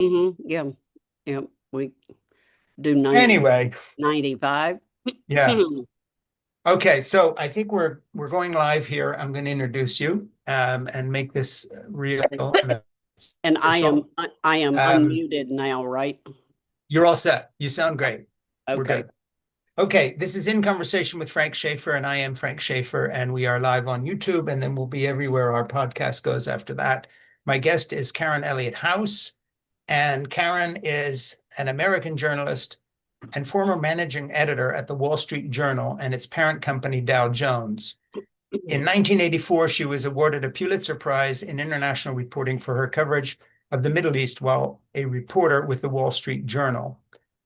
Yeah. Yeah. We do 90, Anyway, 95. yeah. Okay, so I think we're going live here. I'm going to introduce you and make this real and And official. I am Um, unmuted now, right? you're all set. You sound great. We're Okay. good. Okay, this is In Conversation with Frank Schaeffer, and I am Frank Schaeffer, and we are live on YouTube, and then we'll be everywhere our podcast goes after that. My guest is Karen Elliott House, and Karen is an American journalist and former managing editor at the Wall Street Journal and its parent company, Dow Jones. In 1984, she was awarded a Pulitzer Prize in international reporting for her coverage of the Middle East while a reporter with the Wall Street Journal.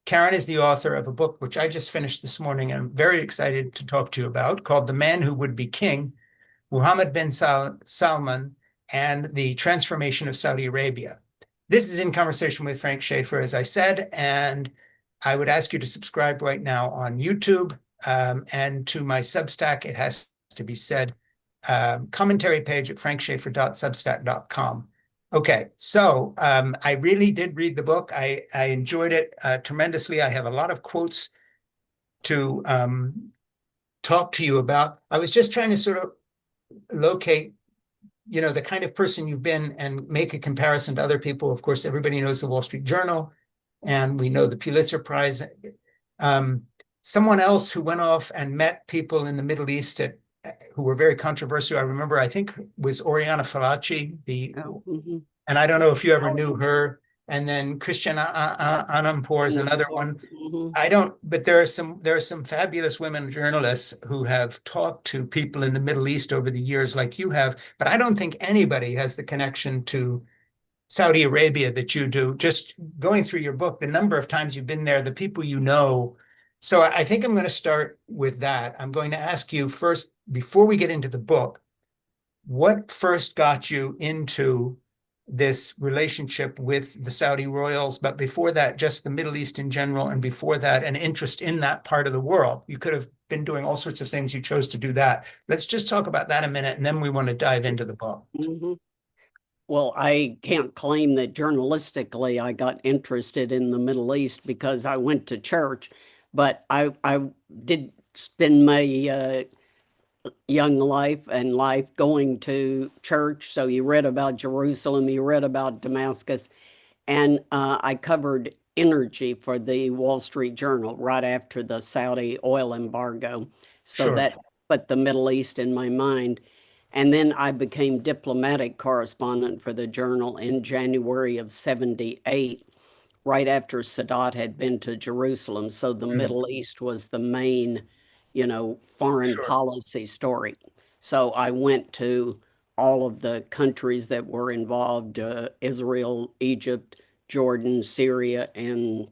Karen is the author of a book which I just finished this morning and I'm very excited to talk to you about, called The Man Who Would Be King, Mohammed bin Salman, and the Transformation of Saudi Arabia. This is In Conversation with Frank Schaeffer, as I said, and I would ask you to subscribe right now on YouTube, and to my Substack. It has to be said, commentary page at frankschaeffer.substack.com. Okay, so I really did read the book. I enjoyed it tremendously. I have a lot of quotes to talk to you about. I was just trying to sort of locate, the kind of person you've been and make a comparison to other people. Of course, everybody knows the Wall Street Journal, and we know the Pulitzer Prize. Um, Someone else who went off and met people in the Middle East who were very controversial. I remember, I think, was Oriana Fallaci, Oh, and I don't know if you ever knew her. And then Christian Anampour is another one. mhm. I don't, but there are some fabulous women journalists who have talked to people in the Middle East over the years, like you have. But I don't think anybody has the connection to Saudi Arabia that you do. Just going through your book, the number of times you've been there, the people you know. So I think I'm going to start with that. I'm going to ask you first, before we get into the book, what first got you into this relationship with the Saudi royals, but before that, just the Middle East in general, and before that, an interest in that part of the world? You could have been doing all sorts of things. You chose to do that. Let's just talk about that a minute, and then we want to dive into the book. Mhm. Well, I can't claim that journalistically I got interested in the Middle East because I went to church, but I did spend my young life and life going to church. So you read about Jerusalem, you read about Damascus, and I covered energy for the Wall Street Journal right after the Saudi oil embargo. So Sure. that put the Middle East in my mind. And then I became diplomatic correspondent for the Journal in January of 78, right after Sadat had been to Jerusalem. So the Mm, Middle East was the main, foreign sure. policy story. So I went to all of the countries that were involved: Israel, Egypt, Jordan, Syria, and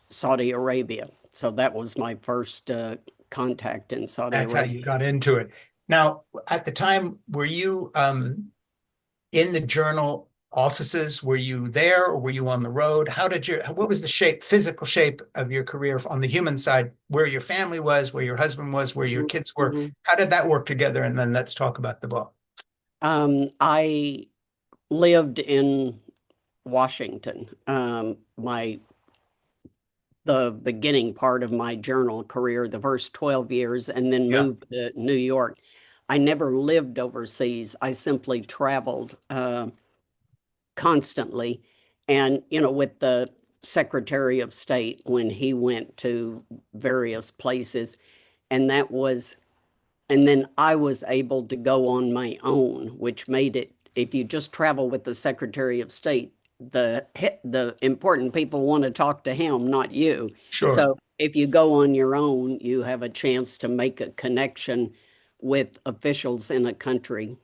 Saudi Arabia. So that was my first contact in Saudi That's how Arabia. you got into it. Now, at the time, were you in the journal offices? Were you there or were you on the road? What was the physical shape of your career on the human side, where your family was, where your husband was, where your kids were? Mhm. How did that work together? And then let's talk about the book. I lived in Washington. My the beginning part of my journal career, the first 12 years, and then Yeah, moved to New York. I never lived overseas. I simply traveled constantly. And, with the Secretary of State when he went to various places, and that was, and then I was able to go on my own, which made it, if you just travel with the Secretary of State, the important people want to talk to him, not you. sure. So if you go on your own, you have a chance to make a connection with officials in a country.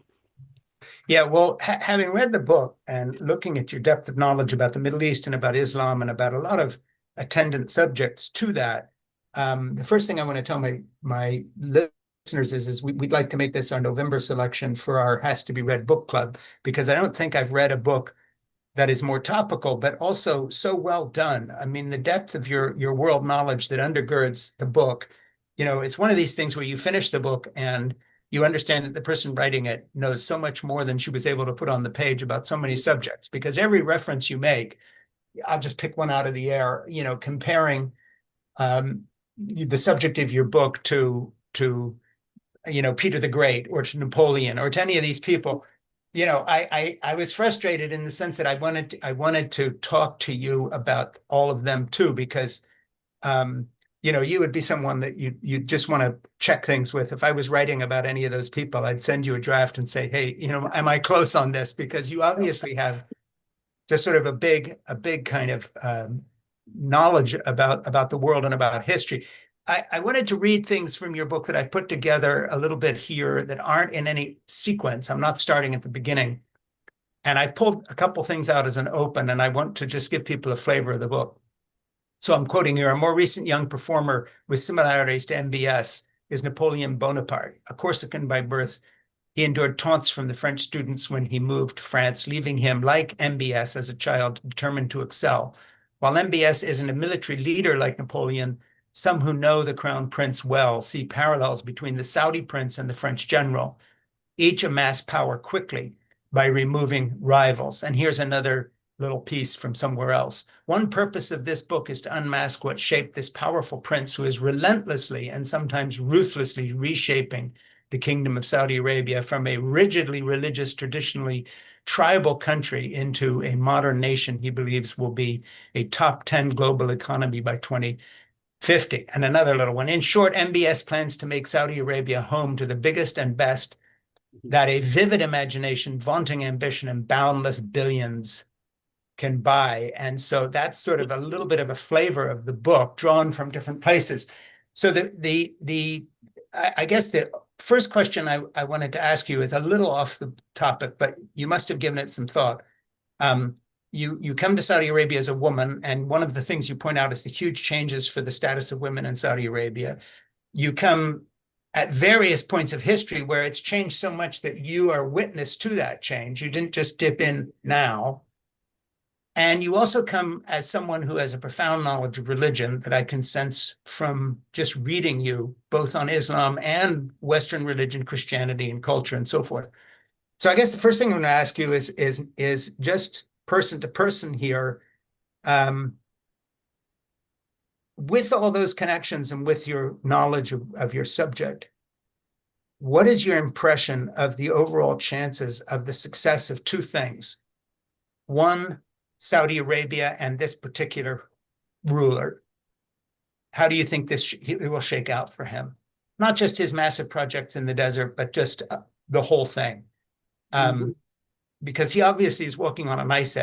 Yeah, well, having read the book and looking at your depth of knowledge about the Middle East and about Islam and about a lot of attendant subjects to that, the first thing I want to tell my listeners is we'd like to make this our November selection for our Has to Be Read book club, because I don't think I've read a book that is more topical, but also so well done. I mean, the depth of your world knowledge that undergirds the book, it's one of these things where you finish the book and you understand that the person writing it knows so much more than she was able to put on the page about so many subjects, because every reference you make I'll just pick one out of the air, comparing the subject of your book to Peter the Great or to Napoleon or to any of these people. I was frustrated in the sense that I wanted to talk to you about all of them too, because um, you would be someone that you just want to check things with. If I was writing about any of those people, I'd send you a draft and say, hey, am I close on this? Because you obviously have just sort of a big kind of knowledge about the world and about history. I wanted to read things from your book that I put together a little bit here that aren't in any sequence. I'm not starting at the beginning. And I pulled a couple things out as an open, and I want to just give people a flavor of the book. So I'm quoting here, a more recent young performer with similarities to MBS is Napoleon Bonaparte, a Corsican by birth. He endured taunts from the French students when he moved to France, leaving him, like MBS as a child, determined to excel. While MBS isn't a military leader like Napoleon, some who know the crown prince well see parallels between the Saudi prince and the French general. Each amassed power quickly by removing rivals. And here's another little piece from somewhere else. One purpose of this book is to unmask what shaped this powerful prince who is relentlessly and sometimes ruthlessly reshaping the Kingdom of Saudi Arabia from a rigidly religious, traditionally tribal country into a modern nation he believes will be a top 10 global economy by 2050. And another little one. In short, MBS plans to make Saudi Arabia home to the biggest and best that a vivid imagination, vaunting ambition, and boundless billions can buy. And so that's sort of a little bit of a flavor of the book drawn from different places. So I guess the first question I wanted to ask you is a little off the topic, but you must have given it some thought. You come to Saudi Arabia as a woman, and one of the things you point out is the huge changes for the status of women in Saudi Arabia. You come at various points of history where it's changed so much that you are witness to that change. You didn't just dip in now. And you also come as someone who has a profound knowledge of religion that I can sense from just reading you, both on Islam and Western religion, Christianity, and culture, and so forth. So I guess the first thing I'm going to ask you is just person to person here. With all those connections and with your knowledge of your subject, what is your impression of the overall chances of the success of two things? One, Saudi Arabia and this particular ruler. How do you think it will shake out for him? Not just his massive projects in the desert, but just the whole thing. Because he obviously is walking on a knife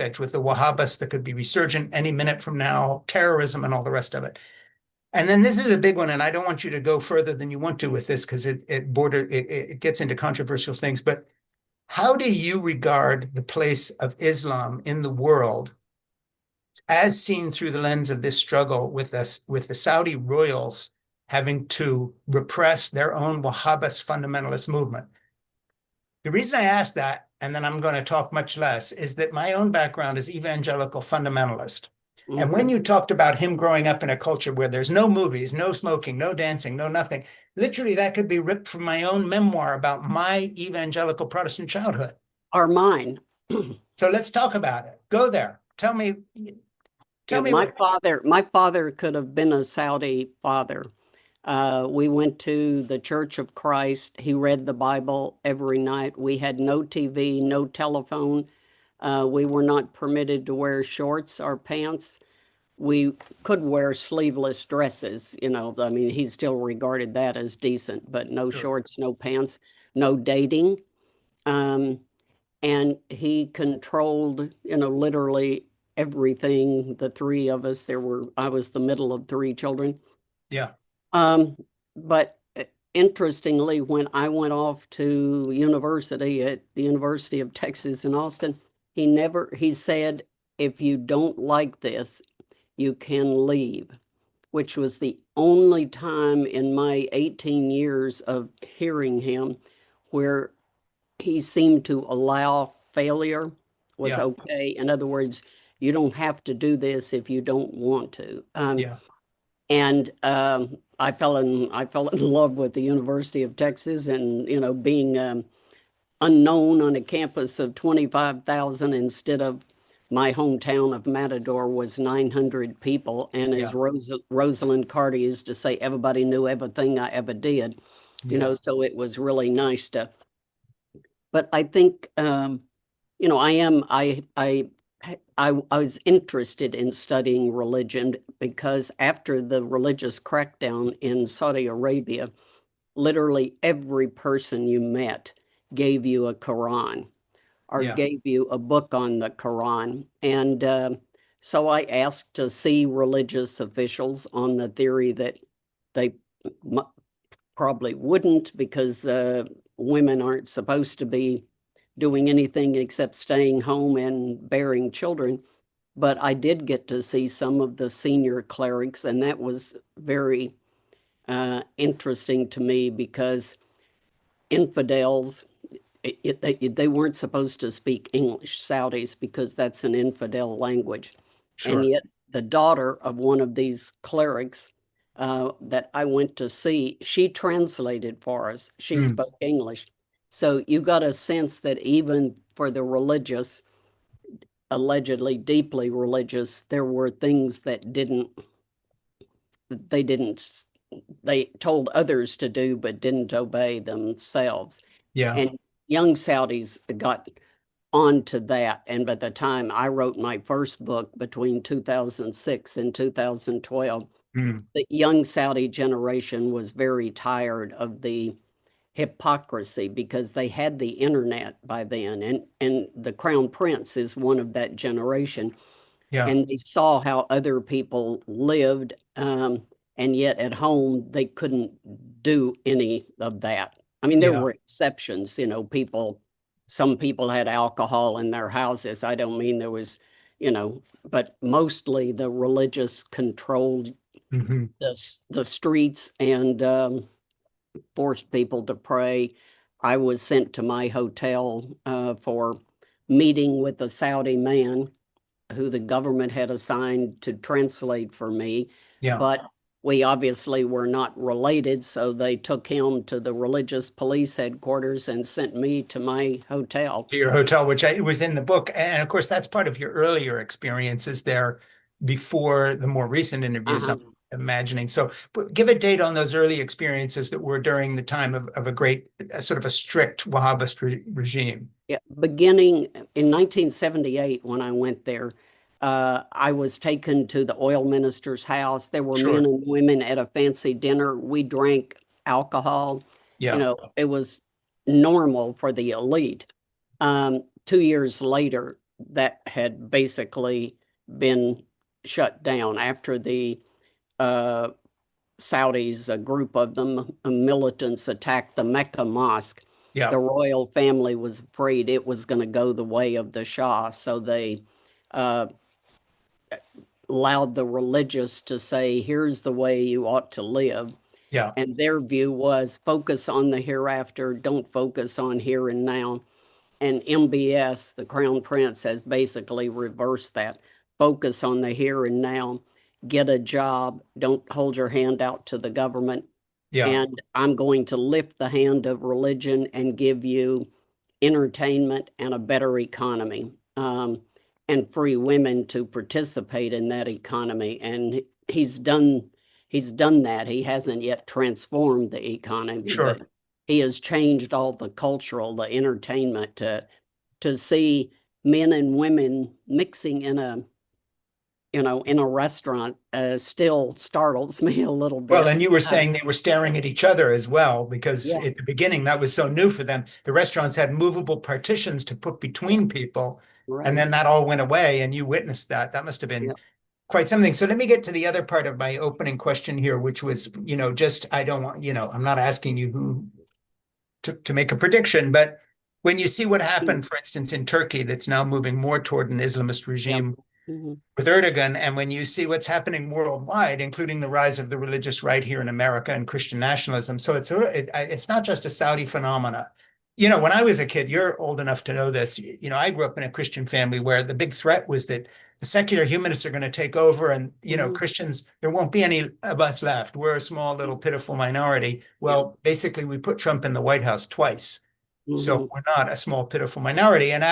edge with the Wahhabis that could be resurgent any minute from now, terrorism and all the rest of it. And then this is a big one, and I don't want you to go further than you want to with this because it gets into controversial things. But how do you regard the place of Islam in the world as seen through the lens of this struggle with the Saudi royals having to repress their own Wahhabist fundamentalist movement? The reason I ask that, and then I'm going to talk much less, is that my own background is evangelical fundamentalist. Mm-hmm. And when you talked about him growing up in a culture where there's no movies, no smoking, no dancing, no nothing, literally that could be ripped from my own memoir about my evangelical Protestant childhood. Or mine. So let's talk about it. Go there. Tell me my father could have been a Saudi father. We went to the Church of Christ. He read the Bible every night. We had no TV, no telephone. We were not permitted to wear shorts or pants. We could wear sleeveless dresses, I mean, he still regarded that as decent, but no Sure. shorts, no pants, no dating. And he controlled, literally everything. The three of us, I was the middle of three children. Yeah. But interestingly, when I went off to university at the University of Texas in Austin, he said, if you don't like this, you can leave, which was the only time in my 18 years of hearing him where he seemed to allow failure was okay. In other words, you don't have to do this if you don't want to. And I fell in love with the University of Texas, and being unknown on a campus of 25,000 instead of my hometown of Matador was 900 people. And as Yeah. Rosalind Carter used to say, everybody knew everything I ever did, Yeah. so it was really nice to, but I think, I am, I was interested in studying religion because after the religious crackdown in Saudi Arabia, literally every person you met gave you a Quran or Yeah. gave you a book on the Quran. And so I asked to see religious officials on the theory that they probably wouldn't because women aren't supposed to be doing anything except staying home and bearing children. But I did get to see some of the senior clerics, and that was very interesting to me because infidels, they weren't supposed to speak English, Saudis, because that's an infidel language. And Sure. yet, the daughter of one of these clerics that I went to see, she translated for us. She Mm. spoke English. So you got a sense that even for the religious, allegedly deeply religious, there were things that they didn't, they told others to do, but didn't obey themselves. Yeah. And young Saudis got onto that. And by the time I wrote my first book between 2006 and 2012, Mm. the young Saudi generation was very tired of the hypocrisy because they had the internet by then. And the Crown Prince is one of that generation, Yeah. and they saw how other people lived, and yet at home they couldn't do any of that. I mean, there Yeah. were exceptions, some people had alcohol in their houses. I don't mean there was, but mostly the religious controlled Hmm. the streets and forced people to pray. I was sent to my hotel for meeting with a Saudi man who the government had assigned to translate for me, Yeah. but we obviously were not related, so they took him to the religious police headquarters and sent me to my hotel. To your hotel, which was in the book. And of course, that's part of your earlier experiences there before the more recent interviews, I'm Uh-huh. imagining. So give a date on those early experiences that were during the time of a sort of a strict Wahhabist regime. Yeah, beginning in 1978, when I went there, I was taken to the oil minister's house. There were men Sure. and women at a fancy dinner. We drank alcohol. Yeah. It was normal for the elite. 2 years later, that had basically been shut down after the uh, Saudis, a group of them, militants, attacked the Mecca mosque. Yeah. The royal family was afraid it was going to go the way of the Shah, so they uh, allowed the religious to say, here's the way you ought to live. Yeah. And their view was focus on the hereafter, don't focus on here and now. And MBS, the Crown Prince, has basically reversed that. Focus on the here and now, get a job, don't hold your hand out to the government, Yeah. and I'm going to lift the hand of religion and give you entertainment and a better economy, and free women to participate in that economy. And he's done that. He hasn't yet transformed the economy, Sure. but he has changed all the cultural, the entertainment to see men and women mixing in a restaurant still startles me a little Well, bit. and you were saying they were staring at each other as well, because Yeah, at the beginning that was so new for them. The restaurants had movable partitions to put yeah, between people, and right. then that all went away, and you witnessed that. That must have been Yeah. quite something. So let me get to the other part of my opening question here, which was, just I don't want, I'm not asking you who to make a prediction, but when you see what Mm. happened, for instance, in Turkey, that's now moving more toward an Islamist Yeah. regime Mhm. with Erdogan, and when you see what's happening worldwide, including the rise of the religious right here in America and Christian nationalism, so it's not just a Saudi phenomena. When I was a kid, you're old enough to know this. I grew up in a Christian family where the big threat was that the secular humanists are going to take over, and Mhm. Christians, there won't be any of us left. We're a small, little, pitiful minority. Yeah. Well, basically, we put Trump in the White House twice. So Hmm. we're not a small, pitiful minority. And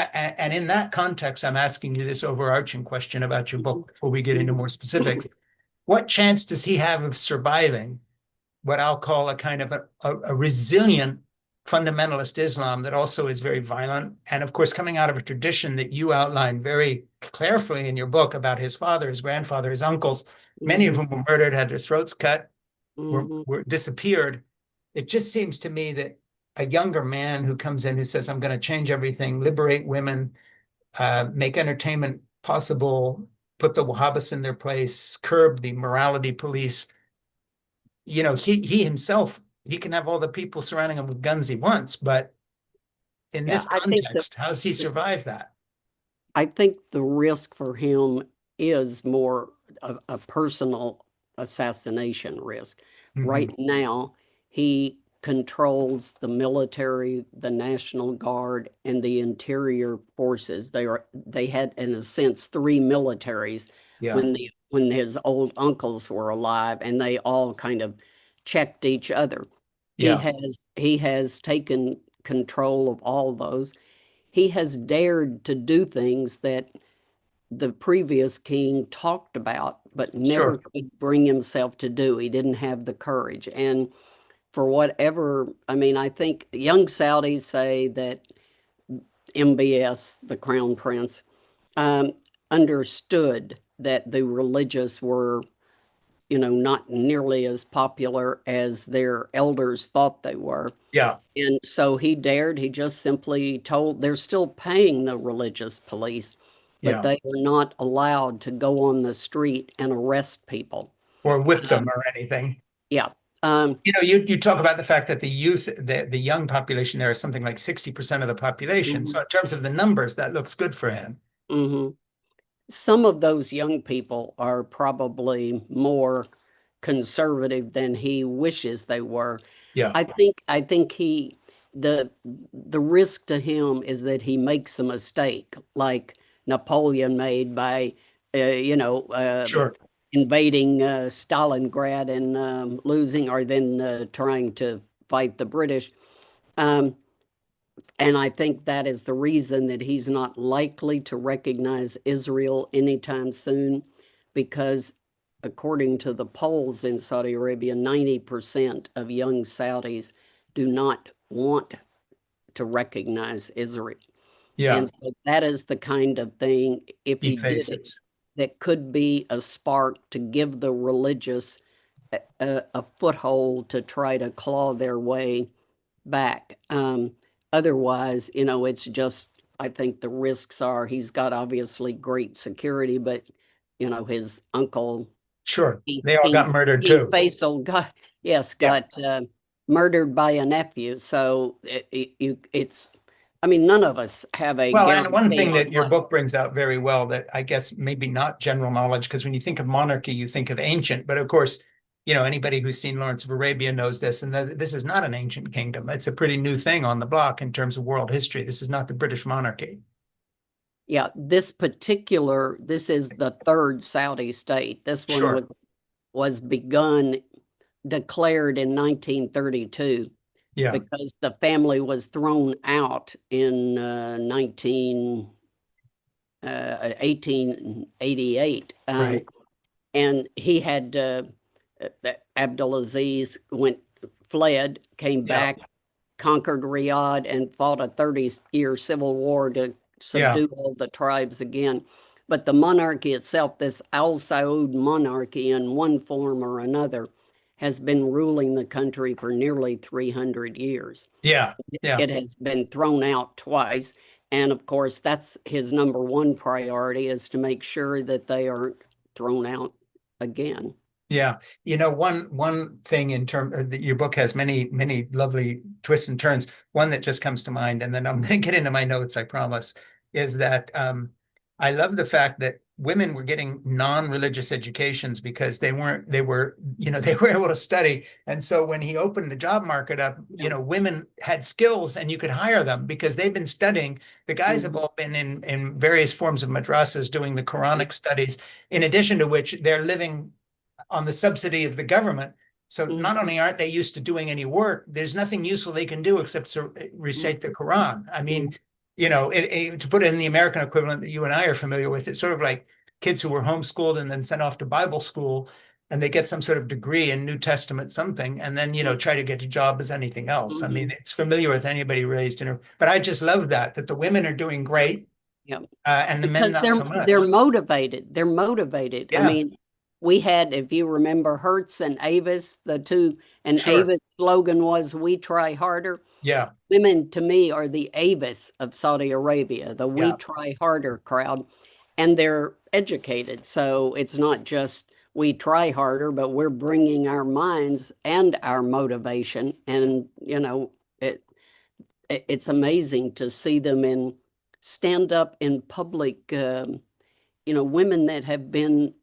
in that context, I'm asking you this overarching question about your book before we get into more specifics. What chance does he have of surviving what I'll call a kind of a resilient fundamentalist Islam that also is very violent? And of course, coming out of a tradition that you outlined very carefully in your book about his father, his grandfather, his uncles, many of Hmm. whom were murdered, had their throats cut, Hmm. were disappeared. It just seems to me that a younger man who comes in who says, I'm going to change everything, liberate women, make entertainment possible, put the Wahhabis in their place, curb the morality police. He himself, he can have all the people surrounding him with guns he wants, but in Yeah, this context, how does he survive that? I think the risk for him is more a personal assassination risk. Mm-hmm. Right now, he controls the military, the National Guard, and the interior forces. They had, in a sense, three militaries Yeah, when his old uncles were alive, and they all kind of checked each other. yeah, He has taken control of all those. He has dared to do things that the previous king talked about, but never sure. could bring himself to do. He didn't have the courage. And for whatever, I mean, I think young Saudis say that MBS, the crown prince, um, understood that the religious were, not nearly as popular as their elders thought they were. Yeah, And so he just simply told they're still paying the religious police, but yeah. they are not allowed to go on the street and arrest people. Or whip them Um, or anything. yeah. Um, You talk about the fact that the youth, the young population there is something like 60% of the population. So mhm, in terms of the numbers, that looks good for him. mhm. Some of those young people are probably more conservative than he wishes they were. Yeah, I think the risk to him is that he makes a mistake like Napoleon made by uh, you know sure. invading Stalingrad and losing, or then trying to fight the British. Um, and I think that is the reason that he's not likely to recognize Israel anytime soon, because according to the polls in Saudi Arabia, 90% of young Saudis do not want to recognize Israel. Yeah, And so that is the kind of thing, if he he did it, faces. that could be a spark to give the religious a foothold to try to claw their way back. Otherwise, it's just, I think the risks are he's got obviously great security, but, his uncle, Sure. King, They all King, got murdered King too. Faisal, yes, Yeah. got murdered by a nephew. So it's, I mean, none of us have a Well, and one guarantee thing on that your what, book brings out very well that I guess maybe not general knowledge, because when you think of monarchy, you think of ancient, but of course, anybody who's seen Lawrence of Arabia knows this, and this is not an ancient kingdom. It's a pretty new thing on the block in terms of world history. This is not the British monarchy. yeah, this is the third Saudi state. This one Sure. was declared in 1932 Yeah. because the family was thrown out in 1888. Right. And he had Abdulaziz fled, came Yeah. back, conquered Riyadh, and fought a 30-year civil war to Yeah. subdue all the tribes again. But the monarchy itself, this Al Saud monarchy, in one form or another, has been ruling the country for nearly 300 years. Yeah. Yeah. It has been thrown out twice. And of course, that's his number one priority, is to make sure that they aren't thrown out again. Yeah, one thing in terms that your book has many lovely twists and turns. One that just comes to mind, and then I'm going to get into my notes, I promise, is that I love the fact that women were getting non-religious educations because they were they were able to study, and so when he opened the job market up, Yeah. women had skills and you could hire them because they've been studying. The guys have Mhm. all been in various forms of madrasas doing the Quranic studies, in addition to which they're living on the subsidy of the government. So not Mhm. only aren't they used to doing any work, there's nothing useful they can do except to recite the Quran. I mean, Mhm. to put it in the American equivalent that you and I are familiar with, it's sort of like kids who were homeschooled and then sent off to Bible school, and they get some sort of degree in New Testament something, and then try to get a job as anything else. I mean, Mhm. it's familiar with anybody raised in her. But I just love that the women are doing great, Yeah. and the men Because not so they're much. motivated. They're motivated. I Yeah, mean, we had, if you remember, Hertz and Avis, the two, and sure. Avis' slogan was "We try harder." Yeah, Women, to me, are the Avis of Saudi Arabia, the "We yeah, try harder" crowd, and they're educated. So it's not just we try harder, but we're bringing our minds and our motivation, and it it's amazing to see them in stand up in public. Women that have been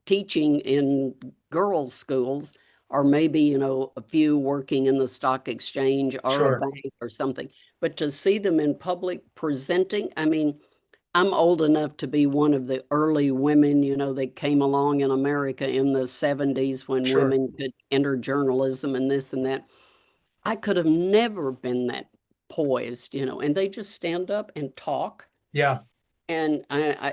teaching in girls' schools, or maybe a few working in the stock exchange or a sure. bank or something. But to see them in public presenting, I mean, I'm old enough to be one of the early women, that came along in America in the 70s when Sure. women could enter journalism and this and that. I could have never been that poised, and they just stand up and talk. Yeah. And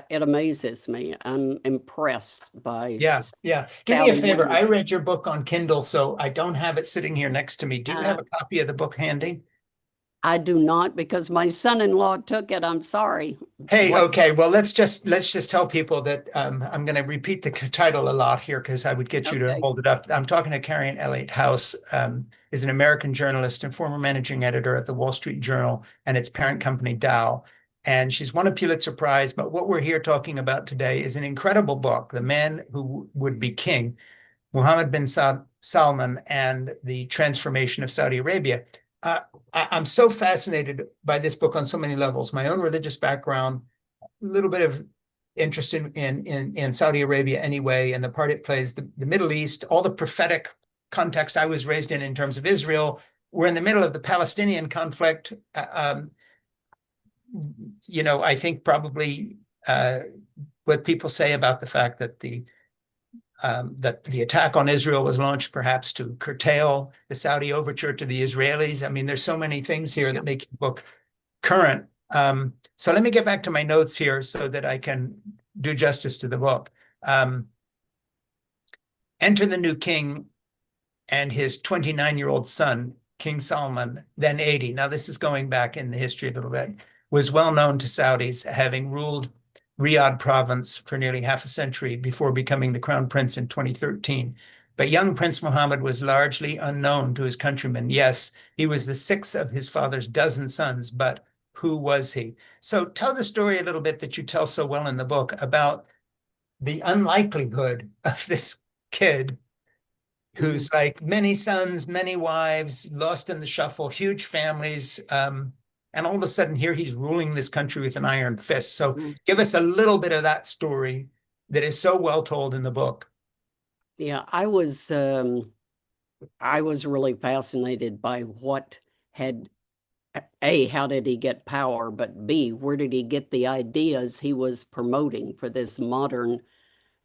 it amazes me. I'm impressed by Yeah. Yeah. Do me a Saudi favor. I women. read your book on Kindle, so I don't have it sitting here next to me. Do you have Uh, a copy of the book handy? I do not because my son-in-law took it. I'm sorry. Hey, What? okay. Well, let's just tell people that I'm going to repeat the title a lot here because I would get you to Okay. hold it up. I'm talking to Karen Elliott House, is an American journalist and former managing editor at the Wall Street Journal and its parent company Dow. And she's won a Pulitzer Prize. But what we're here talking about today is an incredible book, The Man Who Would Be King, Mohammed bin Salman and the Transformation of Saudi Arabia. Uh, I'm so fascinated by this book on so many levels. My own religious background, a little bit of interest in Saudi Arabia anyway, and the part it plays, the Middle East, all the prophetic context I was raised in terms of Israel. We're in the middle of the Palestinian conflict. I think probably what people say about the fact that the attack on Israel was launched perhaps to curtail the Saudi overture to the Israelis. I mean, there's so many things here Yeah. that make your book current. So let me get back to my notes here so that I can do justice to the book. Um, Enter the new king and his 29-year-old son, King Salman, then 80. Now, this is going back in the history a little bit, was well known to Saudis, having ruled Riyadh province for nearly half a century before becoming the crown prince in 2013. But young Prince Mohammed was largely unknown to his countrymen. Yes, he was the sixth of his father's dozen sons, but who was he? So tell the story a little bit that you tell so well in the book about the unlikelihood of this kid Mhm. who's like many sons, many wives, lost in the shuffle, huge families. And all of a sudden, here he's ruling this country with an iron fist. So Mhm. give us a little bit of that story that is so well told in the book. Yeah, I was really fascinated by what had A, how did he get power, but B, where did he get the ideas he was promoting for this modern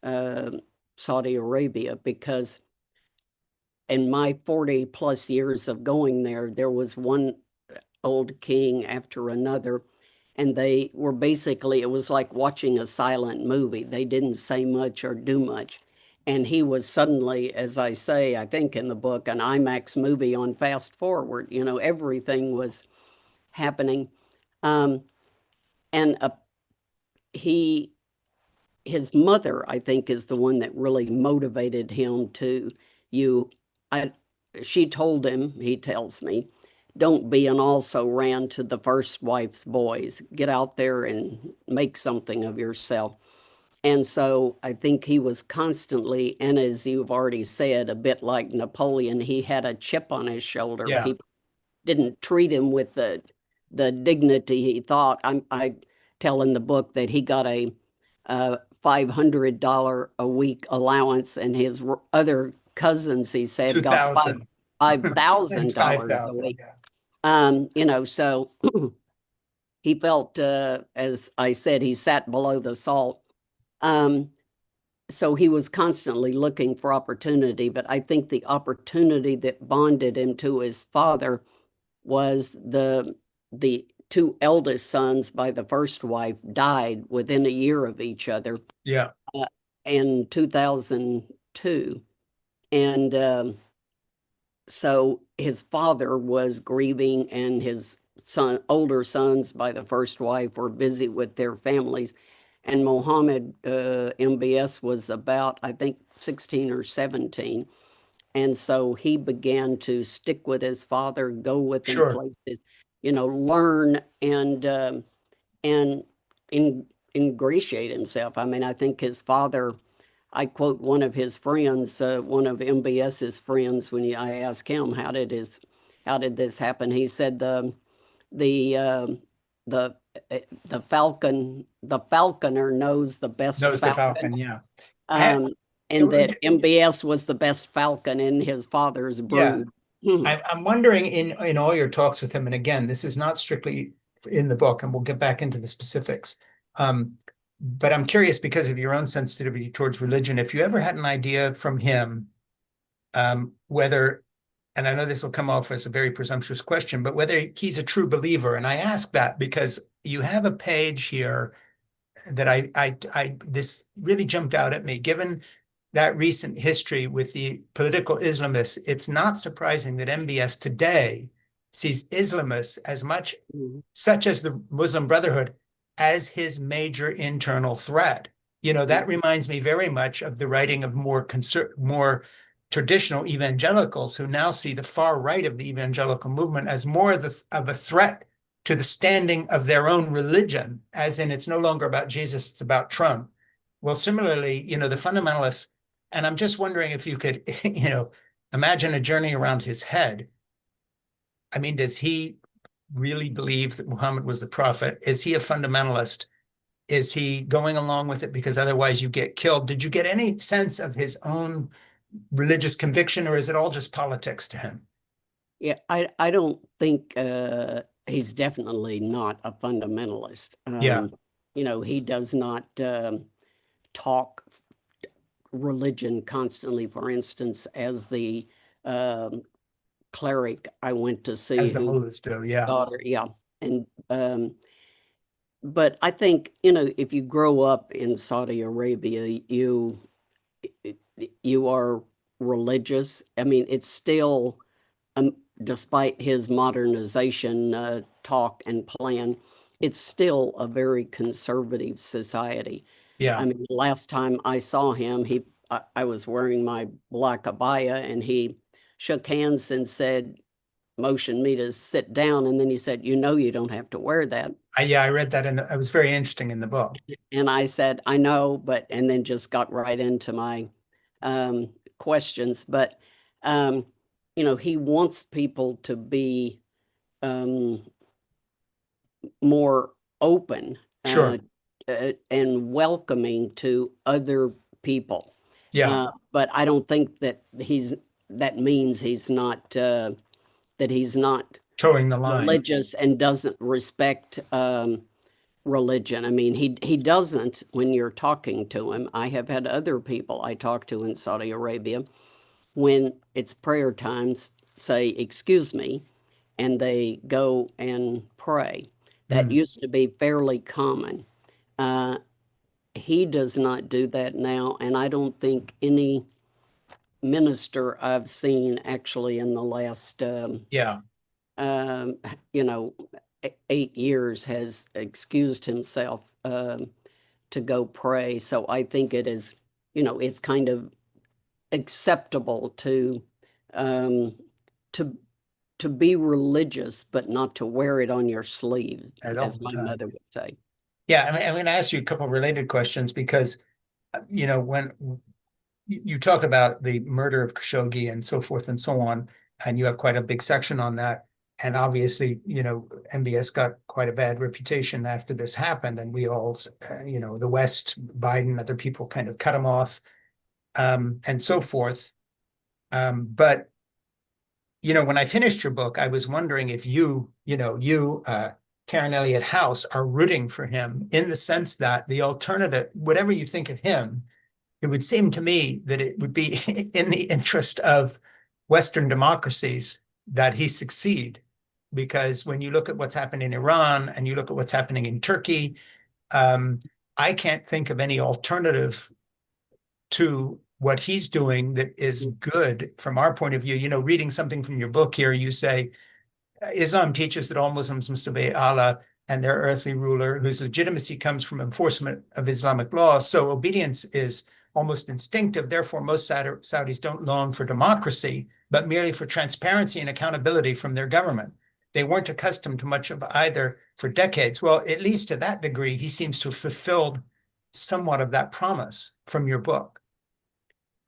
uh, Saudi Arabia? Because in my 40 plus years of going there, there was one old king after another. And they were basically, it was like watching a silent movie. They didn't say much or do much. And he was suddenly, as I say, I think in the book, an IMAX movie on fast forward. Everything was happening. Um, and he, his mother, I think, is the one that really motivated him to you. I, she told him, he tells me, don't be an also ran to the first wife's boys. Get out there and make something of yourself. And so I think he was constantly, and as you've already said, a bit like Napoleon, he had a chip on his shoulder. Yeah, People didn't treat him with the dignity he thought. I tell in the book that he got a $500 a week allowance, and his other cousins, he said, got five 2000 five and thousand dollars a 5000. week. Yeah. So he felt, as I said, he sat below the salt. Um, so he was constantly looking for opportunity, but I think the opportunity that bonded him to his father was the two eldest sons by the first wife died within a year of each other Yeah, uh, in 2002. And so his father was grieving, and his older sons by the first wife were busy with their families. And Mohammed, MBS, was about, I think, 16 or 17. And so he began to stick with his father, go with him sure. places, learn and in, ingratiate himself. I mean, I think his father, I quote one of his friends, one of MBS's friends, when I asked him how did this happen, he said the the the falconer knows the best Knows the falcon, Falcon. Yeah. I, um, and that MBS was the best falcon in his father's yeah. brood. Hmm. I'm wondering in all your talks with him, and again, this is not strictly in the book, and we'll get back into the specifics. Um, but I'm curious because of your own sensitivity towards religion, if you ever had an idea from him, whether, and I know this will come off as a very presumptuous question, but whether he's a true believer. And I ask that because you have a page here that this really jumped out at me, given that recent history with the political Islamists. It's not surprising that MBS today sees Islamists as much, Mhm. such as the Muslim Brotherhood, as his major internal threat. That reminds me very much of the writing of more traditional evangelicals who now see the far right of the evangelical movement as more of a threat to the standing of their own religion, as in it's no longer about Jesus, it's about Trump. Well, similarly, the fundamentalists, and I'm just wondering if you could, imagine a journey around his head. I mean, does he really believe that Muhammad was the prophet? Is he a fundamentalist? Is he going along with it because otherwise you get killed? Did you get any sense of his own religious conviction, or is it all just politics to him? Yeah, I don't think he's definitely not a fundamentalist. Yeah, He does not talk religion constantly. For instance, as the um, cleric I went to see, as the who mullahs do. Yeah, daughter, yeah, and but I think if you grow up in Saudi Arabia, you are religious. I mean, it's still, despite his modernization talk and plan, it's still a very conservative society. I yeah. mean, last time I saw him, I was wearing my black abaya, and he shook hands and said, motioned me to sit down, and then he said, you don't have to wear that. Yeah, I read that it was very interesting in the book. And I said, I know, but, and then just got right into my questions. But, um, he wants people to be um, more open Sure. and welcoming to other people. Yeah, But I don't think that means that he's not towing the line. religious and doesn't respect religion. I mean, he doesn't when you're talking to him. I have had other people I talk to in Saudi Arabia when it's prayer times say, "Excuse me," and they go and pray. That Hmm. used to be fairly common. Uh, he does not do that now, and I don't think any minister I've seen actually in the last Yeah. um, you know 8 years has excused himself to go pray. So I think it's kind of acceptable um, to to be religious, but not to wear it on your sleeve, At all as the my time. mother would say. Yeah, I mean, I'm going to ask you a couple of related questions because, when you talk about the murder of Khashoggi and so forth and so on, and you have quite a big section on that. And obviously, MBS got quite a bad reputation after this happened, and we all, the West, Biden, other people kind of cut him off, and so forth. But when I finished your book, I was wondering if Karen Elliott House, are rooting for him in the sense that the alternative, whatever you think of him, it would seem to me that it would be in the interest of Western democracies that he succeed. Because when you look at what's happened in Iran and you look at what's happening in Turkey, um, I can't think of any alternative to what he's doing that is good from our point of view. You know, reading something from your book here, you say Islam teaches that all Muslims must obey Allah and their earthly ruler, whose legitimacy comes from enforcement of Islamic law. So obedience is almost instinctive. Therefore, most Saudis don't long for democracy, but merely for transparency and accountability from their government. They weren't accustomed to much of either for decades. Well, at least to that degree, he seems to have fulfilled somewhat of that promise from your book.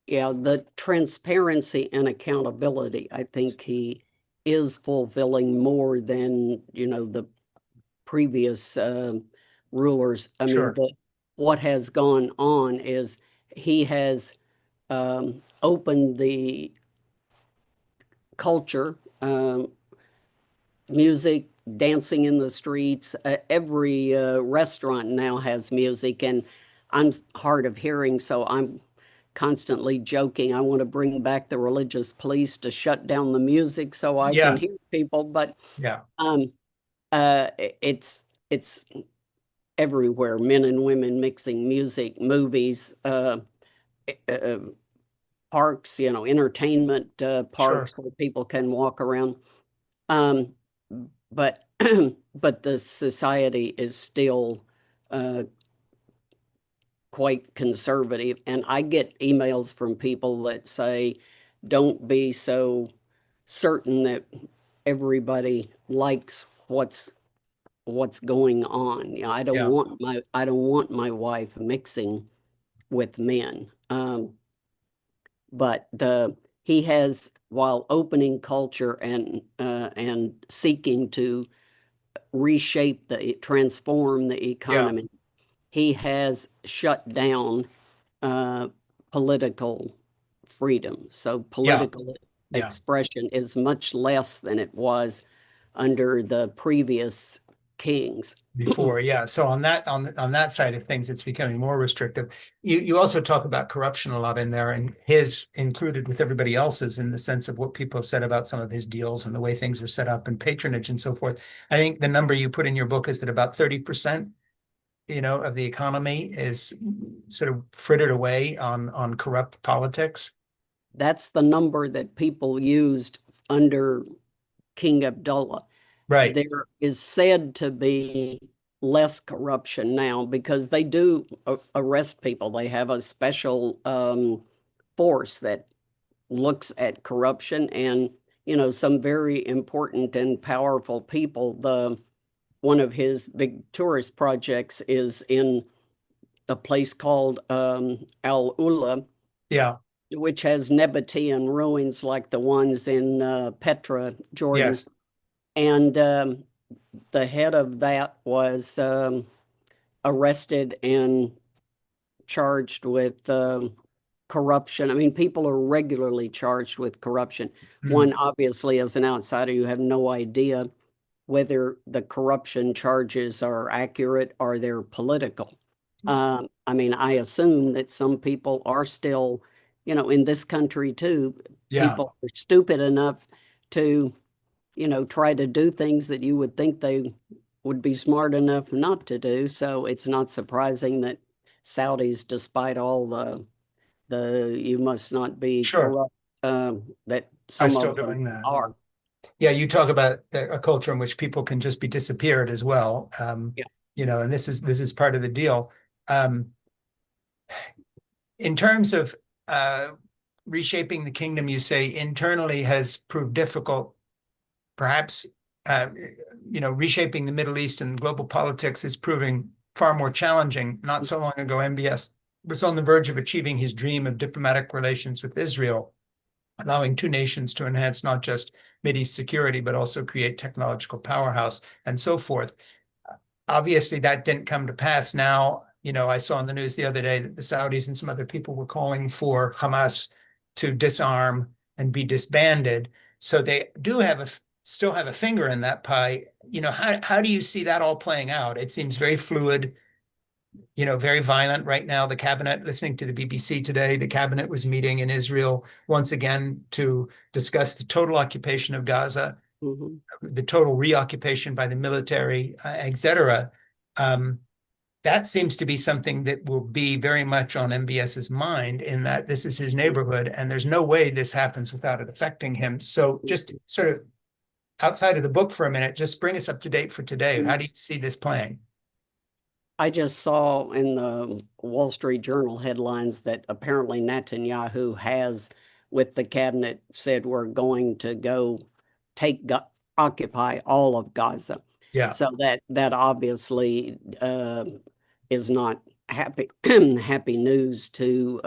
Yeah, the transparency and accountability, I think he is fulfilling more than, the previous rulers. I mean, Sure. what has gone on is he has opened the culture, music, dancing in the streets. Every restaurant now has music, and I'm hard of hearing, so I'm constantly joking. I want to bring back the religious police to shut down the music so I can Yeah. hear people, but Yeah. um, it's everywhere. Men and women mixing music, movies, uh, parks, entertainment Sure. parks where people can walk around. Um, but but the society is still uh, quite conservative, and I get emails from people that say, "Don't be so certain that everybody likes what's going on." Yeah. I don't want my wife mixing with men. But the he has, while opening culture and seeking to transform the Yeah. economy, he has shut down uh, political freedom. So Yeah. political Yeah. expression is much less than it was under the previous kings. Before. Yeah. So on that side of things, it's becoming more restrictive. You also talk about corruption a lot in there, and his included with everybody else's in the sense of what people have said about some of his deals and the way things are set up and patronage and so forth. I think the number you put in your book is that about 30%, of the economy is sort of frittered away on corrupt politics. That's the number that people used under King Abdullah. Right. There is said to be less corruption now because they do arrest people. They have a special force that looks at corruption, and some very important and powerful people. The One of his big tourist projects is in a place called Al Ula, Yeah. which has Nabatean ruins like the ones in Petra, Jordan. Yes. And the head of that was arrested and charged with corruption. I mean, people are regularly charged with corruption. Mm. One, obviously, as an outsider, you have no idea whether the corruption charges are accurate or they're political. I mean, I assume that some people are still, in this country too, Yeah. people are stupid enough to, try to do things that you would think they would be smart enough not to do. So it's not surprising that Saudis, despite all the you must not be Sure. corrupt, that I'm some still of them doing that. are. Yeah, you talk about a culture in which people can just be disappeared as well. Yeah. And this is part of the deal. Um, in terms of uh, reshaping the kingdom, you say internally has proved difficult. Perhaps uh, reshaping the Middle East and global politics is proving far more challenging. Not so long ago, MBS was on the verge of achieving his dream of diplomatic relations with Israel, allowing two nations to enhance not just Mideast security, but also create technological powerhouse and so forth. Obviously, that didn't come to pass. Now, I saw in the news the other day that the Saudis and some other people were calling for Hamas to disarm and be disbanded. So they do still have a finger in that pie. How do you see that all playing out? It seems very fluid. very violent right now. The cabinet, listening to the BBC today, the cabinet was meeting in Israel once again to discuss the total occupation of Gaza, Mhm. the total reoccupation by the military, etc. Um, that seems to be something that will be very much on MBS's mind, in that this is his neighborhood and there's no way this happens without it affecting him. So just sort of outside of the book for a minute, just bring us up to date for today. How do you see this playing? I just saw in the Wall Street Journal headlines that apparently Netanyahu has, with the cabinet, said we're going to go occupy all of Gaza. Yeah, So that obviously is not happy happy news to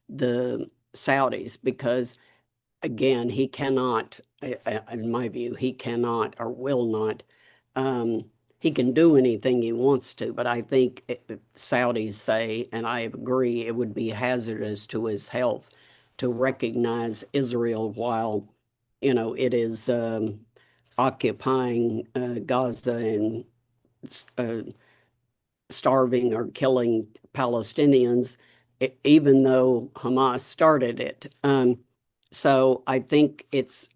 the Saudis, because again, he cannot, in my view, he cannot or will not. Um, he can do anything he wants to, but I think Saudis say, and I agree, it would be hazardous to his health to recognize Israel while, it is occupying Gaza and uh, starving or killing Palestinians, even though Hamas started it. So I think it's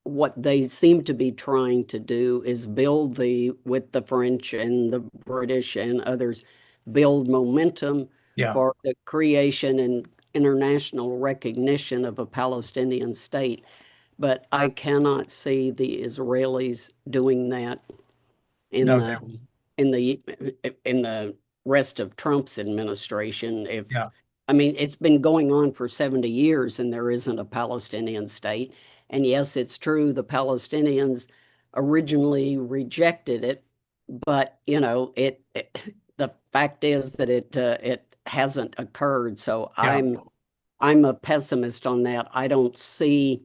what they seem to be trying to do is build with the French and the British and others, build momentum yeah. for the creation and international recognition of a Palestinian state. But I cannot see the Israelis doing that in No, the in the in the rest of Trump's administration. If yeah, I mean, it's been going on for 70 years and there isn't a Palestinian state. And yes, it's true the Palestinians originally rejected it, but the fact is that it hasn't occurred. So yeah. I'm a pessimist on that. I don't see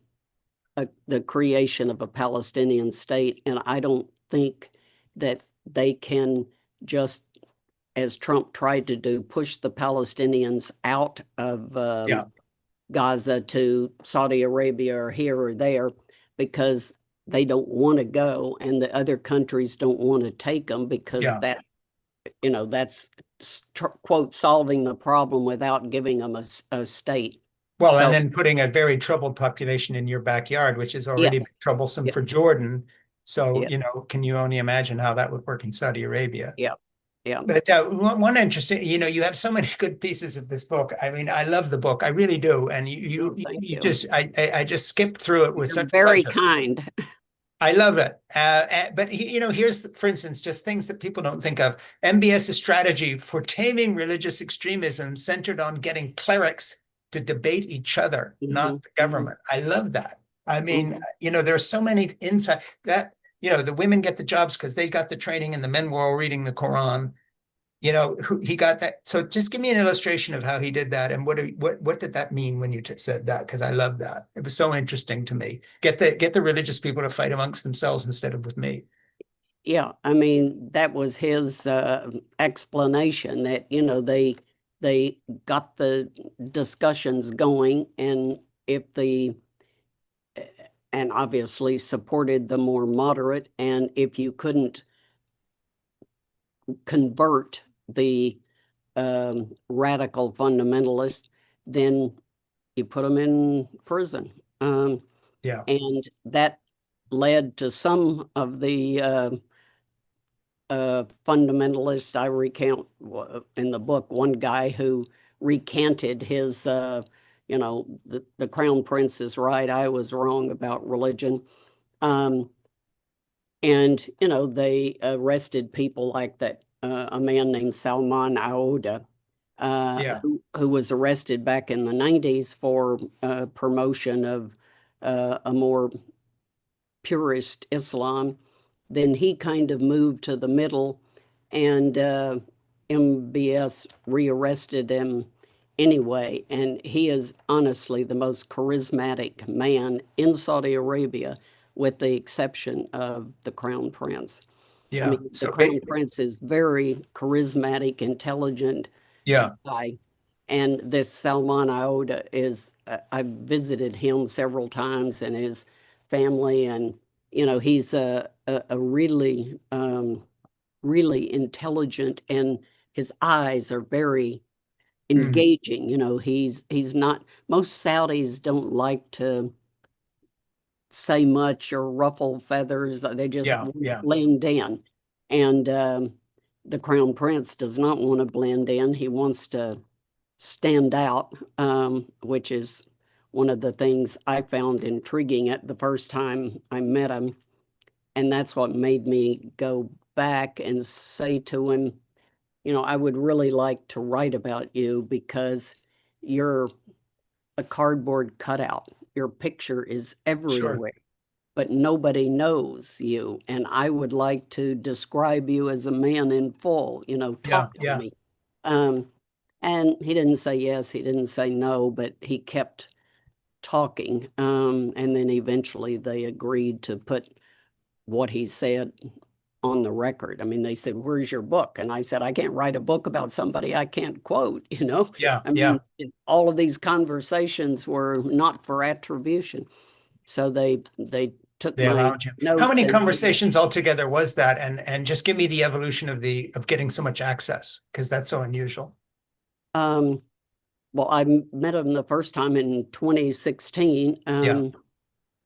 the creation of a Palestinian state, and I don't think that they can just, as Trump tried to do, push the Palestinians out of Yeah, Gaza to Saudi Arabia or here or there, because they don't want to go and the other countries don't want to take them, because yeah. that's quote solving the problem without giving them a state. Well, and So then putting a very troubled population in your backyard, which is already yes, troublesome yeah, for Jordan. So, yeah, can you only imagine how that would work in Saudi Arabia? yeah, yeah. But one interesting, you have so many good pieces of this book. I mean, I love the book, I really do, and Well, thank you you. just, I just skipped through it with You're such very pleasure. kind. I love it. But here's, for instance, just things that people don't think of. MBS's strategy for taming religious extremism centered on getting clerics to debate each other, not Hmm. the Hmm. government. I love that. I mean, Hmm. there's so many insights that, the women get the jobs because they got the training and the men were all reading the Quran. He got that. So just give me an illustration of how he did that, and what did that mean when you said that? Because I love that. It was so interesting to me. Get the religious people to fight amongst themselves instead of with me. Yeah, I mean, that was his explanation that, they got the discussions going, and if the and obviously supported the more moderate, and if you couldn't convert the radical fundamentalists, then you put them in prison. Yeah, And that led to some of the fundamentalists I recount in the book. One guy who recanted his, the crown prince is right, I was wrong about religion. Um, and, they arrested people like that, a man named Salman Aouda, yeah, who was arrested back in the 90s for promotion of a more purist Islam. Then he kind of moved to the middle, and MBS rearrested him anyway. And he is honestly the most charismatic man in Saudi Arabia, with the exception of the Crown Prince. I yeah. mean, the So, Crown Prince is very charismatic, intelligent yeah, guy. And this Salman Aouda is, I've visited him several times and his family, and, he's a really, really intelligent, and his eyes are very Mm. engaging. He's not, most Saudis don't like to say much or ruffle feathers. They just Yeah, want to yeah, blend in. And the Crown Prince does not want to blend in. He wants to stand out, which is one of the things I found intriguing at the first time I met him. And that's what made me go back and say to him, I would really like to write about you because you're a cardboard cutout. Your picture is sure. everywhere, but nobody knows you. And I would like to describe you as a man in full, Yeah, talk to yeah. me. Um, and he didn't say yes, he didn't say no, but he kept talking. And then eventually they agreed to put what he said on the record. I mean, they said, "Where's your book?" And I said, "I can't write a book about somebody I can't quote." Yeah, I yeah. mean, all of these conversations were not for attribution. So they took They my allowed you. How notes many and conversations altogether was that? And just give me the evolution of getting so much access, because that's so unusual. um, well, I met him the first time in 2016. Yeah.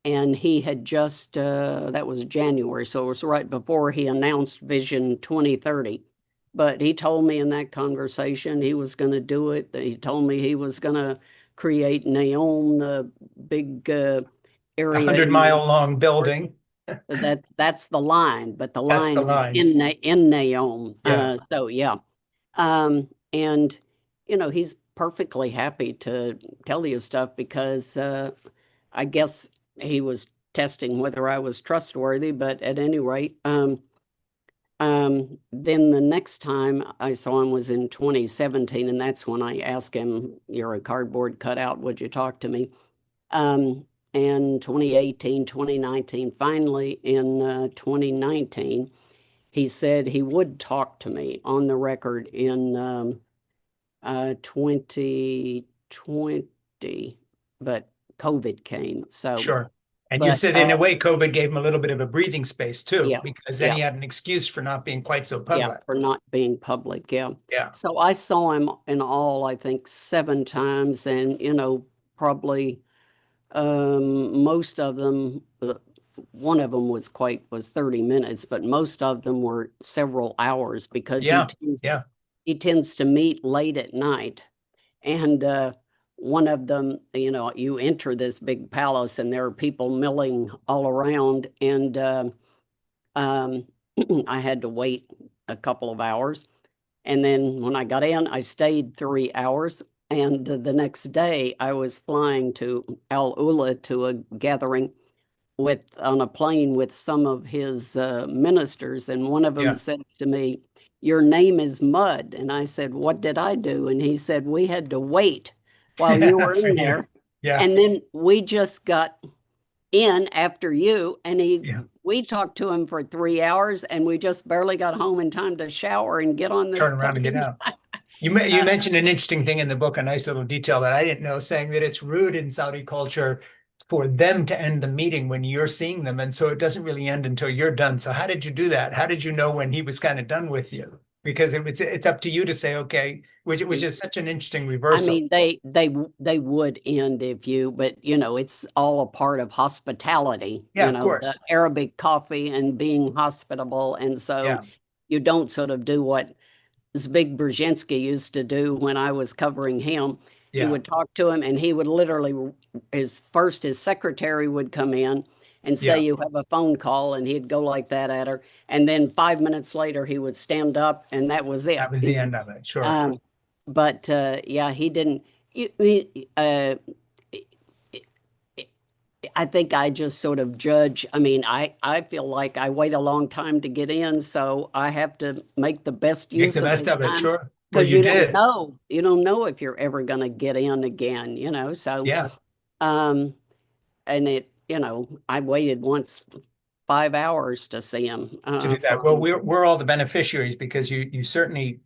And he had just, that was January, so it was right before he announced Vision 2030. But he told me in that conversation he was going to do it. He told me he was going to create Neom, the big A area hundred in the mile long airport. building. That's the line, but the That's the line is line. in Neom. Yeah. So yeah, and he's perfectly happy to tell you stuff because I guess he was testing whether I was trustworthy, but at any rate, then the next time I saw him was in 2017, and that's when I asked him, "You're a cardboard cutout, would you talk to me?" Um, and 2018, 2019, finally in 2019, he said he would talk to me on the record in 2020, but COVID came. So, Sure. And you but said in a way, COVID gave him a little bit of a breathing space too, yeah, because then yeah, he had an excuse for not being quite so yeah, public. for not being public. Yeah. Yeah. So I saw him in all, I think, 7 times, and probably most of them. One of them was 30 minutes, but most of them were several hours because Yeah. Yeah. he tends to meet late at night. And one of them, you enter this big palace and there are people milling all around. And um, I had to wait a couple of hours. And then when I got in, I stayed 3 hours. And the next day, I was flying to Al Ula to a gathering on a plane with some of his ministers, and one of them Yeah. said to me, "Your name is Mud." And I said, "What did I do?" And he said, "We had to wait while you were For in you. there, Yeah. and then we just got in after you." And Yeah. we talked to him for 3 hours, and we just barely got home in time to shower and get on this Turn around and get plane. out. You Uh, mentioned an interesting thing in the book, a nice little detail that I didn't know, saying that it's rude in Saudi culture for them to end the meeting when you're seeing them, and so it doesn't really end until you're done. So how did you do that? How did you know when he was kind of done with you? Because it's up to you to say okay, which is such an interesting I reversal. mean, they would end if you, but it's all a part of hospitality, Yeah, of the course. Arabic coffee and being hospitable. And so Yeah, you don't sort of do what Zbig Brzezinski used to do when I was covering him. You yeah, would talk to him and he would literally, his secretary would come in and say, yeah. "You have a phone call," and he'd go like that at her. And then 5 minutes later, he would stand up and that was That it. was the end of it. Sure. Um, but yeah, he didn't. I think I just sort of judge. I mean, I feel like I wait a long time to get in, so I have to make the best Make use the of best the of it. time Sure. Well, because you did. you don't know if you're ever going to get in again. So Yeah. um, and I waited once 5 hours to see him To do that. Well, from. we're all the beneficiaries because you certainly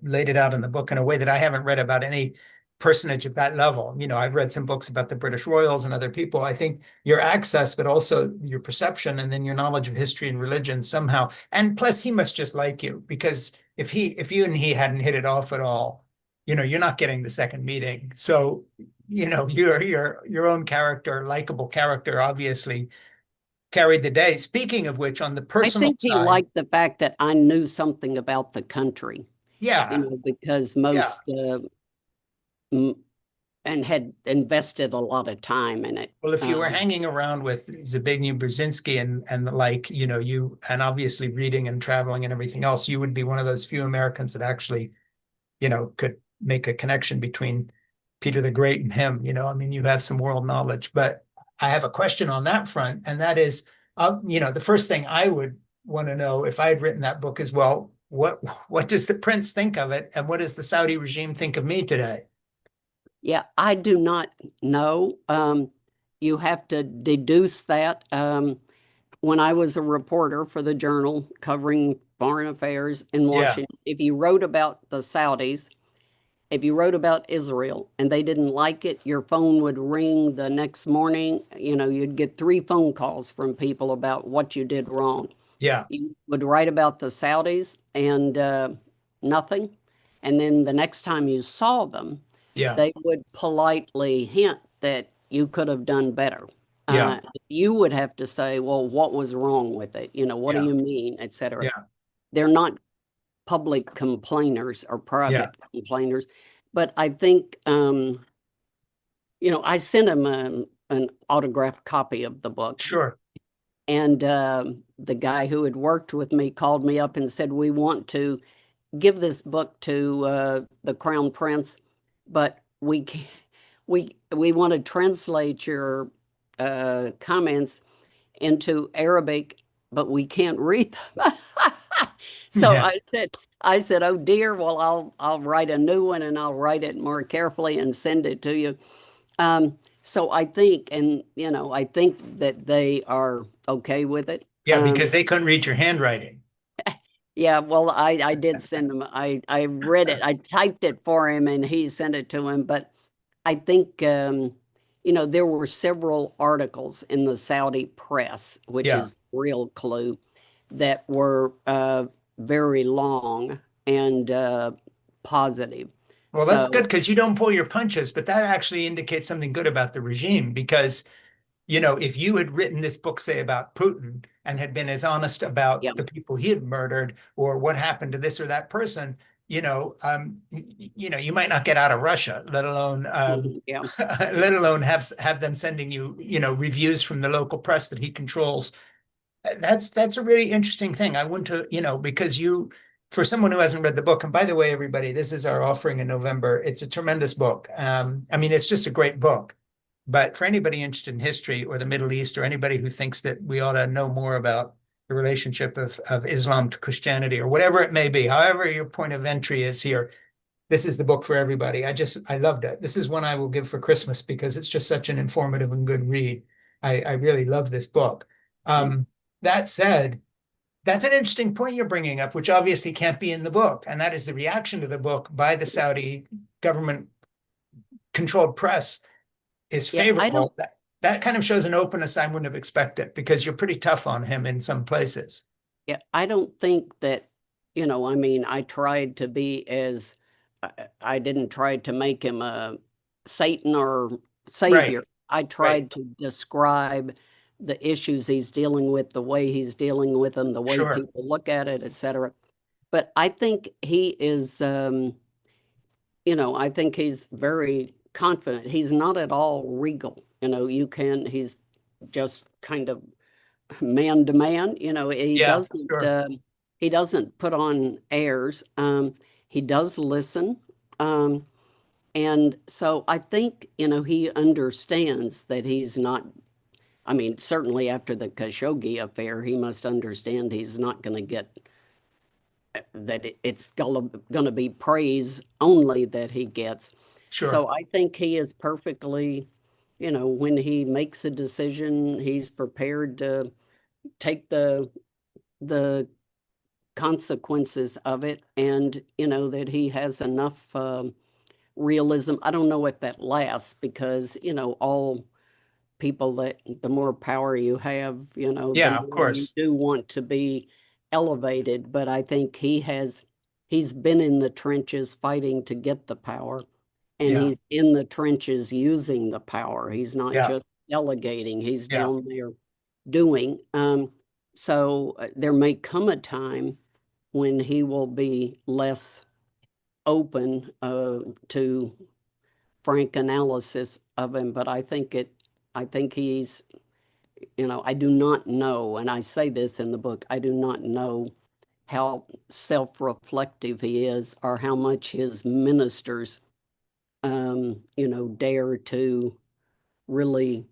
laid it out in the book in a way that I haven't read about any personage of that level. I've read some books about the British royals and other people. I think your access, but also your perception and then your knowledge of history and religion somehow. And plus he must just like you, because if you and he hadn't hit it off at all, you're not getting the second meeting. So, your own character, likable character, obviously carried the day. Speaking of which, on the I personal think he side, liked the fact that I knew something about the country, yeah, because yeah. most m- and had invested a lot of time in it. Well, if you were Um, hanging around with Zbigniew Brzezinski and the like, you and obviously reading and traveling and everything else, you would be one of those few Americans that actually, could make a connection between Peter the Great and him. I mean, you have some world knowledge. But I have a question on that front, and that is, the first thing I would want to know if I had written that book as well, what does the prince think of it, and what does the Saudi regime think of me today? yeah, I do not know. You have to deduce that. When I was a reporter for the Journal covering foreign affairs in Yeah, Washington, if you wrote about the Saudis, if you wrote about Israel and they didn't like it, your phone would ring the next morning. You'd get 3 phone calls from people about what you did wrong. yeah, You would write about the Saudis and nothing. And then the next time you saw them, yeah, they would politely hint that you could have done better. yeah, You would have to say, well, what was wrong with it? What do yeah, you mean, et cetera. yeah, They're not public complainers or yeah. private complainers. But I think, I sent him an autographed copy of the book. Sure. And the guy who had worked with me called me up and said, we want to give this book to the Crown Prince, but we want to translate your comments into Arabic, but we can't read them. So Yeah. I said, oh dear, well I'll write a new one and I'll write it more carefully and send it to you. So I think, and I think that they are okay with it. Yeah, because they couldn't read your handwriting. Yeah, well, I did send him. I read it. I typed it for him, and he sent it to him. But I think there were several articles in the Saudi press, which Yeah. is the real clue, that were very long and positive. Well, that's good So, because you don't pull your punches, but that actually indicates something good about the regime because, if you had written this book, say, about Putin and had been as honest about yeah, the people he had murdered or what happened to this or that person, you might not get out of Russia, let alone mhm, yeah, let alone have them sending you, reviews from the local press that he controls. That's a really interesting thing. I want to, because for someone who hasn't read the book, and by the way, everybody, this is our offering in November. It's a tremendous book. I mean, it's just a great book. But for anybody interested in history or the Middle East, or anybody who thinks that we ought to know more about the relationship of Islam to Christianity, or whatever it may be, however your point of entry is here, this is the book for everybody. I loved it. This is one I will give for Christmas because it's just such an informative and good read. I really love this book. mm, Um, that said, that's an interesting point you're bringing up, which obviously can't be in the book. And that is the reaction to the book by the Saudi government controlled press is yeah. I don't. favorable. That kind of shows an openness I wouldn't have expected because you're pretty tough on him in some places. Yeah, I don't think that, I mean, I tried to be as, I didn't try to make him a Satan or Right, savior. I right. tried to describe the issues he's dealing with, the way he's dealing with them, the way Sure, people look at it, et cetera. But I think he is, I think he's very confident. He's not at all regal. He's just kind of man to man. yeah, sure. He doesn't put on airs. He does listen. Um, and so I think, he understands that he's not, I mean, certainly after the Khashoggi affair, he must understand he's not going to get that it's going to be praise only that he gets. Sure. So I think he is perfectly, when he makes a decision, he's prepared to take the consequences of it, and that he has enough realism. I don't know if that lasts because, all people that the more power you have, the Yeah, of more you course. do want to be elevated. But I think he's been in the trenches fighting to get the power, and Yeah, he's in the trenches using the power. He's not yeah, just delegating, he's yeah, down there doing. So there may come a time when he will be less open to frank analysis of him, but I think he's, I do not know, and I say this in the book, I do not know how self-reflective he is or how much his ministers, dare to really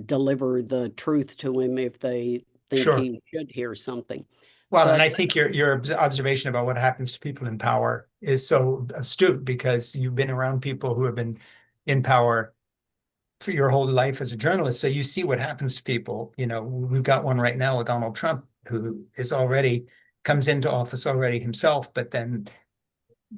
deliver the truth to him if they think sure. he should hear something. Well, and But I think your observation about what happens to people in power is so astute because you've been around people who have been in power for your whole life as a journalist. So you see what happens to people. We've got one right now with Donald Trump, who is already comes into office already himself, but then,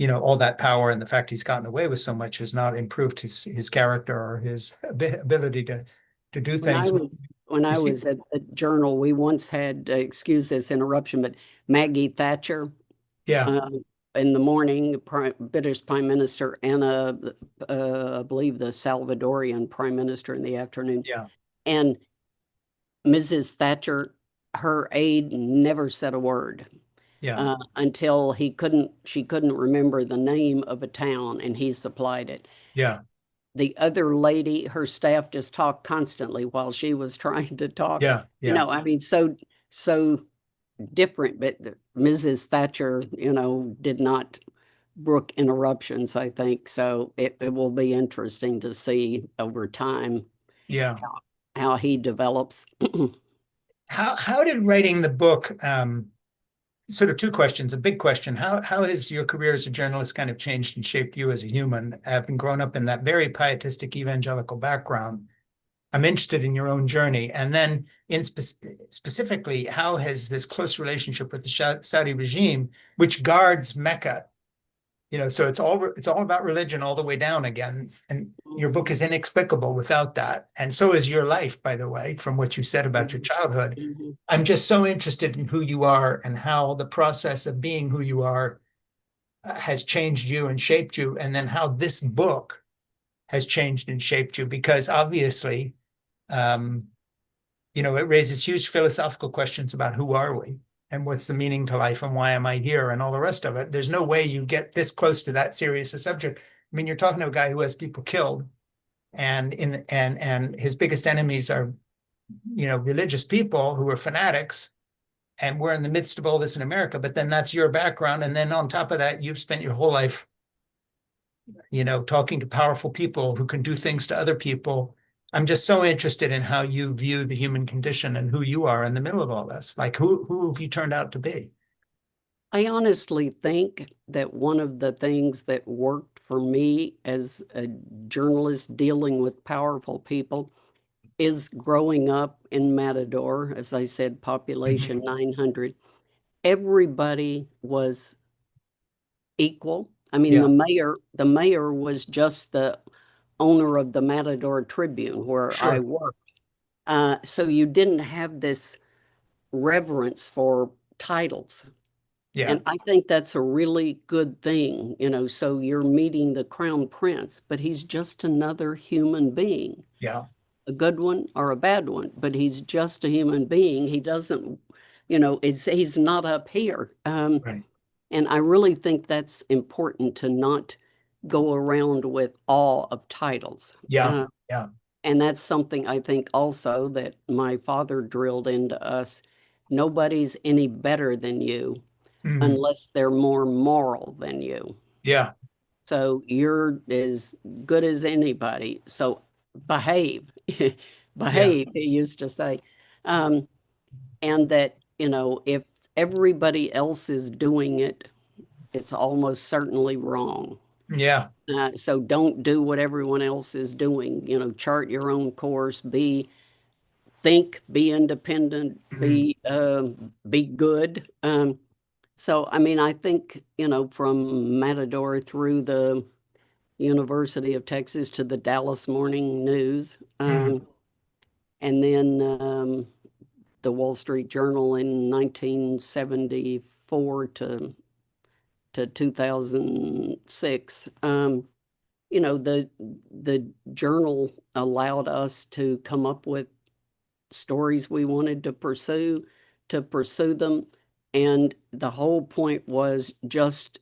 all that power and the fact he's gotten away with so much has not improved his character or his ability to do when I things. was when You I see, was at the Journal, we once had, excuse this interruption, but Maggie Thatcher yeah, uh, in the morning, British Prime Minister, and I believe the Salvadorian Prime Minister in the afternoon. yeah, And Mrs. Thatcher, her aide never said a word yeah, until she couldn't remember the name of a town, and he supplied it. yeah, The other lady, her staff just talked constantly while she was trying to talk. yeah, yeah, I mean, so different, but Mrs. Thatcher, did not brook interruptions, I think. So it will be interesting to see over time yeah. how he develops. How did writing the book, sort of two questions, a big question, how has your career as a journalist kind of changed and shaped you as a human, having grown up in that very pietistic evangelical background? I'm interested in your own journey. And then specifically, how has this close relationship with the Saudi regime, which guards Mecca, so it's all about religion all the way down again. And your book is inexplicable without that. And so is your life, by the way, from what you said about your Mhm, childhood. mhm. I'm just so interested in who you are and how the process of being who you are has changed you and shaped you, and then how this book has changed and shaped you, because obviously, um, it raises huge philosophical questions about who are we and what's the meaning to life and why am I here and all the rest of it. There's no way you get this close to that serious a subject. I mean, you're talking to a guy who has people killed, and his biggest enemies are, religious people who are fanatics. And we're in the midst of all this in America, but then that's your background. And then on top of that, you've spent your whole life, talking to powerful people who can do things to other people. I'm just so interested in how you view the human condition and who you are in the middle of all this. Like, who have you turned out to be? I honestly think that one of the things that worked for me as a journalist dealing with powerful people is growing up in Matador, as I said, Mm-hmm. population 900. Everybody was equal. I mean, Yeah, the mayor was just the owner of the Matador Tribune where I sure. worked. So you didn't have this reverence for titles. Yeah, And I think that's a really good thing, so you're meeting the crown prince, but he's just another human being, yeah, a good one or a bad one, but he's just a human being. He doesn't, he's not up here. right. And I really think that's important to not go around with awe of titles. Yeah, Uh, yeah. and that's something I think also that my father drilled into us. Nobody's any better than you Mhm. unless they're more moral than you. Yeah, So you're as good as anybody. So behave, yeah, behave, he used to say. Um, and that, if everybody else is doing it, it's almost certainly wrong. yeah. So don't do what everyone else is doing. Chart your own course. Be independent. Mhm. Be good. So, I mean, I think, from Matador through the University of Texas to the Dallas Morning News, Mm, and then the Wall Street Journal in 1974 to 2006. The journal allowed us to come up with stories we wanted to pursue them. And the whole point was just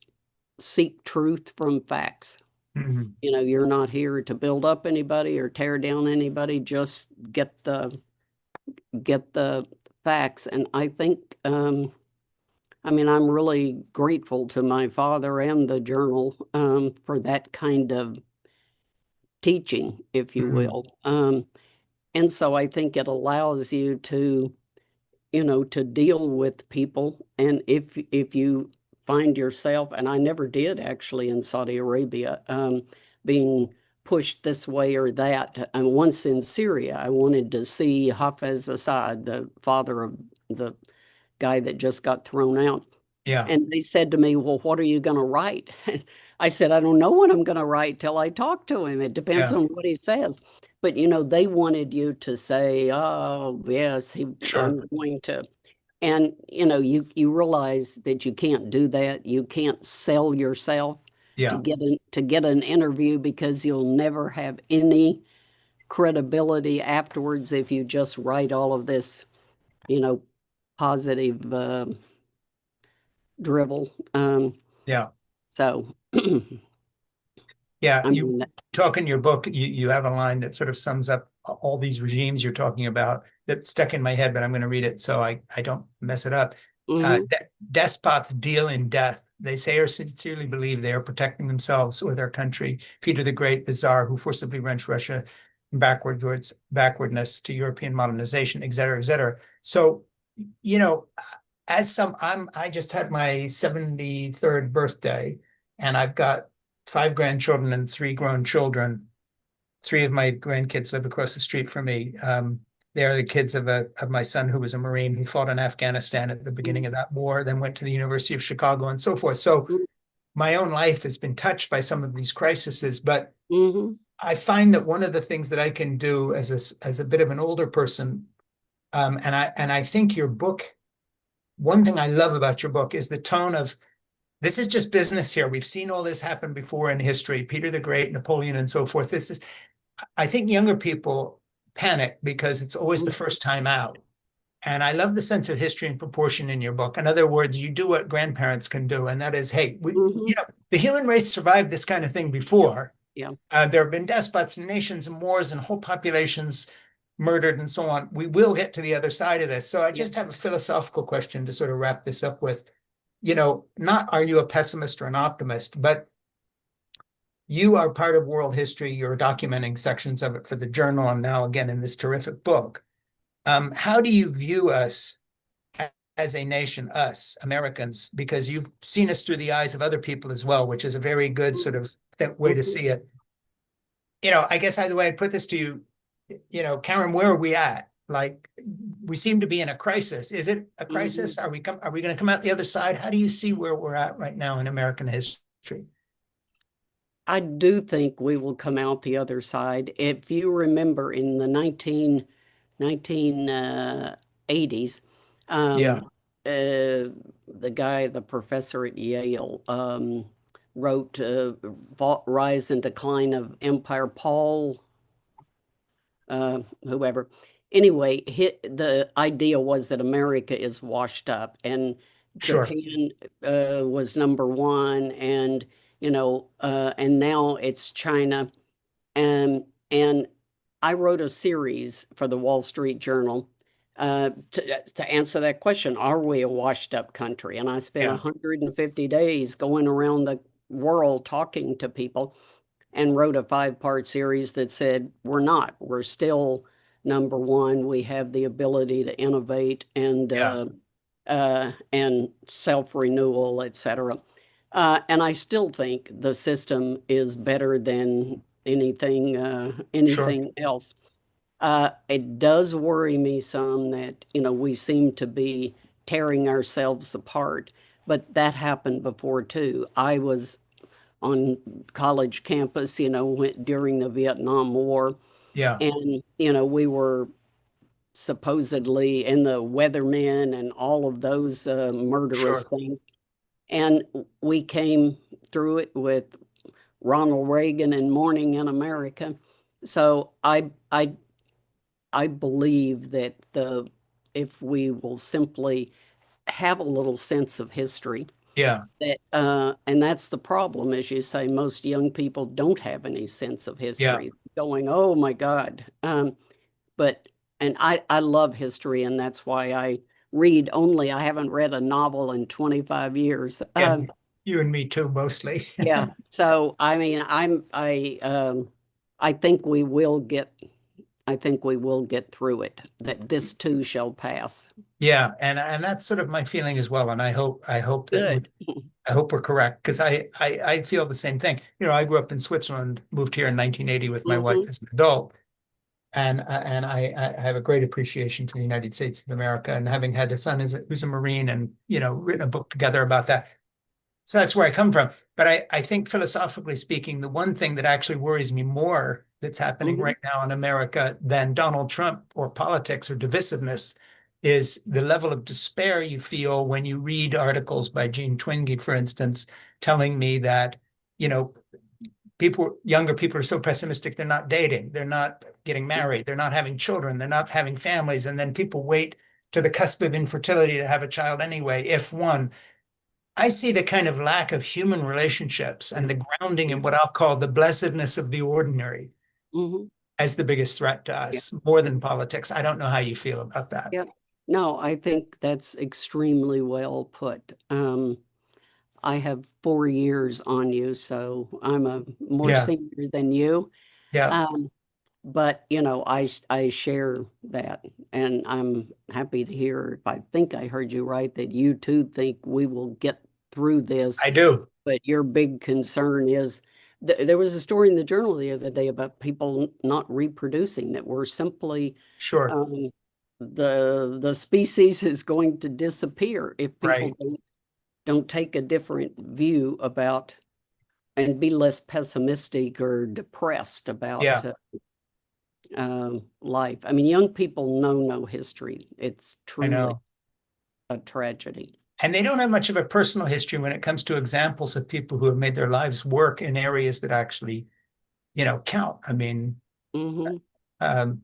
seek truth from facts. mm, You're not here to build up anybody or tear down anybody, just get the facts. And I think, I mean, I'm really grateful to my father and the journal for that kind of teaching, if you mm. will. And so I think it allows you to deal with people. And if you find yourself, and I never did actually in Saudi Arabia, being pushed this way or that. And once in Syria, I wanted to see Hafez Assad, the father of the guy that just got thrown out. Yeah, And they said to me, "Well, what are you going to write?" And I said, "I don't know what I'm going to write till I talk to him. It depends yeah, on what he says." But they wanted you to say, "Oh, yes, sure. I'm going to." And you realize that you can't do that. You can't sell yourself to Yeah, get an interview because you'll never have any credibility afterwards if you just write all of this, you know, positive drivel. yeah. So, Yeah, I you mean, talk in your book, you have a line that sort of sums up all these regimes you're talking about that stuck in my head, but I'm going to read it so I don't mess it up. mhm, Despots deal in death. They say or sincerely believe they are protecting themselves or their country. Peter the Great, the Tsar, who forcibly wrenched Russia backwardness to European modernization, et cetera, et cetera. So, you know, I just had my 73rd birthday, and I've got five grandchildren and three grown children. Three of my grandkids live across the street from me. They are the kids of my son, who was a Marine who fought in Afghanistan at the beginning of that war, then went to the University of Chicago and so forth. So mhm, my own life has been touched by some of these crises, but mhm, I find that one of the things that I can do as a bit of an older person, and I think your book, one thing I love about your book is the tone of this is just business here. We've seen all this happen before in history, Peter the Great, Napoleon, and so forth. I think younger people panic because it's always the mhm, first time out. And I love the sense of history and proportion in your book. In other words, you do what grandparents can do, and that is, hey, mhm. the human race survived this kind of thing Yeah, before. yeah, There have been despots and nations and wars and whole populations murdered and so on. We will get to the other side of this. So I yeah. just have a philosophical question to sort of wrap this up with. Not are you a pessimist or an optimist, but you are part of world history. You're documenting sections of it for the journal and now again in this terrific book. How do you view us as a nation, us Americans, because you've seen us through the eyes of other people as well, which is a very good sort of way to Mhm, see it. I guess the way I put this to you, Karen, where are we at? Like, we seem to be in a crisis. Is it a mhm. crisis? Are we going to come out the other side? How do you see where we're at right now in American history? I do think we will come out the other side. If you remember in the 1980s, Yeah, the guy, the professor at Yale, wrote Rise and Decline of Empire, Paul, whoever. Anyway, the idea was that America is washed up and sure. Japan was number one, and now it's China. And I wrote a series for the Wall Street Journal to answer that question. Are we a washed up country? And I spent Yeah, 150 days going around the world talking to people and wrote a 5-part series that said, we're not. We're still number one. We have the ability to innovate yeah, and self renewal, et cetera. And I still think the system is better than sure. anything else. It does worry me some that we seem to be tearing ourselves apart. but that happened before too. I was on college campus, during the Vietnam War, Yeah, and we were supposedly in the weathermen and all of those murderous sure. things. And we came through it with Ronald Reagan and Morning in America. So I believe that if we will simply have a little sense of history, Yeah, and that's the problem, as you say, most young people don't have any sense of yeah, history. Going, oh my God. But and I love history, and that's why I read only. I haven't read a novel in 25 years. yeah. You and me too, mostly. Yeah. So I mean, I think we will get. I think we will get through it. That this too shall pass. Yeah, and that's sort of my feeling as well. And I hope that Good. I hope we're correct because I feel the same thing. I grew up in Switzerland, moved here in 1980 with my wife Hmm. as an adult, and I have a great appreciation for the United States of America. And having had a son who's a Marine, and written a book together about that, so that's where I come from. But I think philosophically speaking, the one thing that actually worries me more that's happening Hmm. right now in America than Donald Trump or politics or divisiveness is the level of despair you feel when you read articles by Jean Twenge, for instance, telling me that, you know, younger people are so pessimistic, they're not dating, they're not getting married, they're not having children, they're not having families. And then people wait to the cusp of infertility to have a child anyway, if one. I see the kind of lack of human relationships and the grounding in what I'll call the blessedness of the ordinary Hmm. as the biggest threat to Yeah. us, more than politics. I don't know how you feel about that. Yeah. No, I think that's extremely well put. I have 4 years on you, so I'm a more Yeah, senior than you. yeah, Um, but I share that, and I'm happy to hear. If I think I heard you right, that you too think we will get through this. I do. But your big concern is there was a story in the journal the other day about people not reproducing, that we're simply Sure. um, the species is going to disappear if people Right. don't take a different view about and be less pessimistic or depressed about Yeah, life. I mean, young people know no history. It's I truly know. a tragedy. And they don't have much of a personal history when it comes to examples of people who have made their lives work in areas that actually, count. I mean, Hmm. and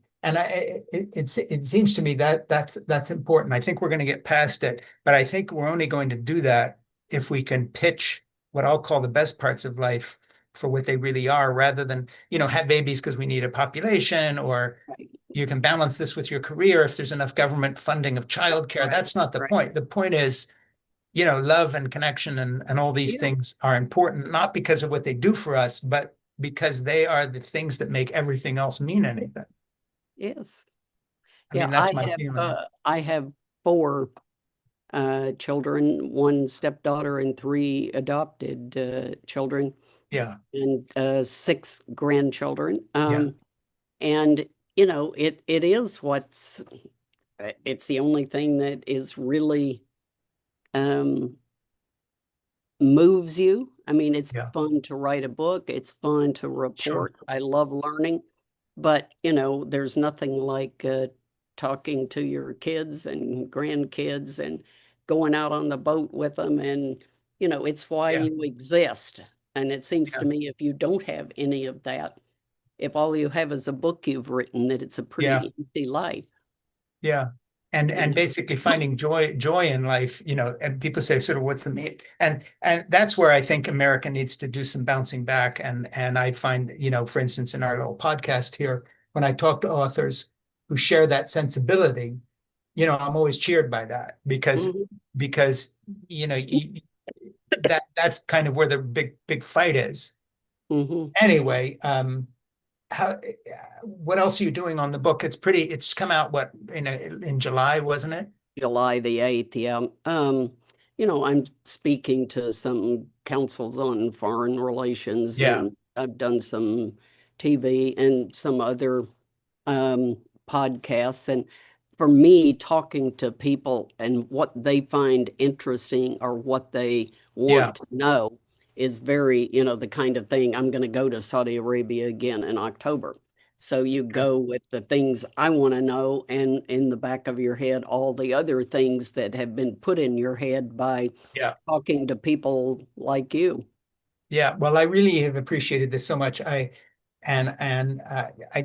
it seems to me that that's important. I think we're going to get past it, but I think we're only going to do that if we can pitch what I'll call the best parts of life for what they really are, rather than have babies because we need a population, or Right, you can balance this with your career if there's enough government funding of childcare. right, That's not the right. point. The point is, love and connection and all these Yeah, things are important, not because of what they do for us, but because they are the things that make everything else mean anything. yes. I Yeah, mean, that's my feeling. I have four children, one stepdaughter and three adopted children, Yeah, and six grandchildren. yeah, And it is it's the only thing that is really um, moves you. I mean, it's yeah, fun to write a book, it's fun to sure. report. I love learning, but there's nothing like talking to your kids and grandkids and going out on the boat with them. And, it's why Yeah, you exist. And it seems to yeah, me if you don't have any of that, if all you have is a book you've written, that it's a yeah, pretty empty life, yeah. And you basically finding joy in life, and people say sort of what's the mean? And that's where I think America needs to do some bouncing back. And I find, for instance, in our little podcast here, when I talk to authors who share that sensibility, I'm always cheered by that because know. because you know you, that's kind of where the big fight is. Hmm. Anyway, how what else are you doing on the book? It's come out what in July, wasn't it? July the 8th, yeah. I'm speaking to some councils on foreign relations, Yeah, and I've done some TV and some other um, podcasts. And for me, talking to people and what they find interesting or what they Yeah, want to know is very, the kind of thing. I'm going to go to Saudi Arabia again in October. So you good. go with the things I want to know, and in the back of your head, all the other things that have been put in your head by Yeah. talking to people like you. Yeah, well, I really have appreciated this so much. I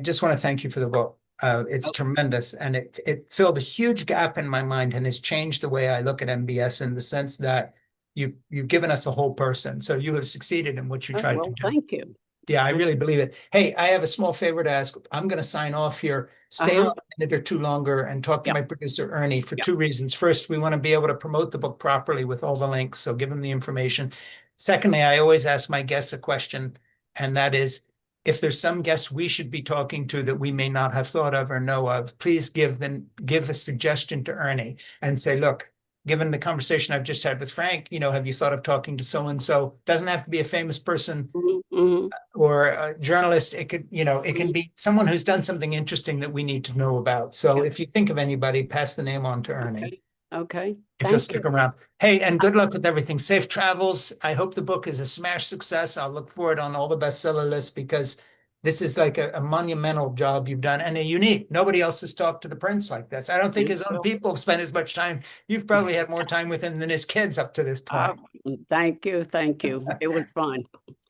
just want to thank you for the book. It's Oh, tremendous, and it filled a huge gap in my mind and has changed the way I look at MBS in the sense that you've given us a whole person. So you have succeeded in what you tried to well, do. thank you. Yeah, I Thank really you. believe it. Hey, I have a small favor to ask. I'm going to sign off here. Stay on Uh-huh. a minute or two longer and talk to Yep. my producer, Ernie, for Yep. two reasons. First, we want to be able to promote the book properly with all the links, so give them the information. Secondly, I always ask my guests a question, and that is, if there's some guests we should be talking to that we may not have thought of or know of, please give a suggestion to Ernie and say, look, given the conversation I've just had with Frank, have you thought of talking to so and so? Doesn't have to be a famous person Mhm, mhm, or a journalist. It can mhm. be someone who's done something interesting that we need to know about. So Yep. if you think of anybody, pass the name on to Ernie Okay. Okay. if you'll Thank stick you. around. Hey, and good luck with everything. Safe travels. I hope the book is a smash success. I'll look for it on all the bestseller lists because this is like a monumental job you've done and a unique. Nobody else has talked to the prince like this. I don't think Yeah, his own well, people spent as much time. You've probably had more time with him than his kids up to this uh, point. thank you. Thank you. It was fun.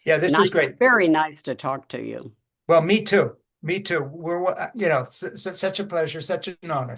Yeah, this was Nice, great. very nice to talk to you. Well, me too. Me too. We're, such a pleasure, such an honor.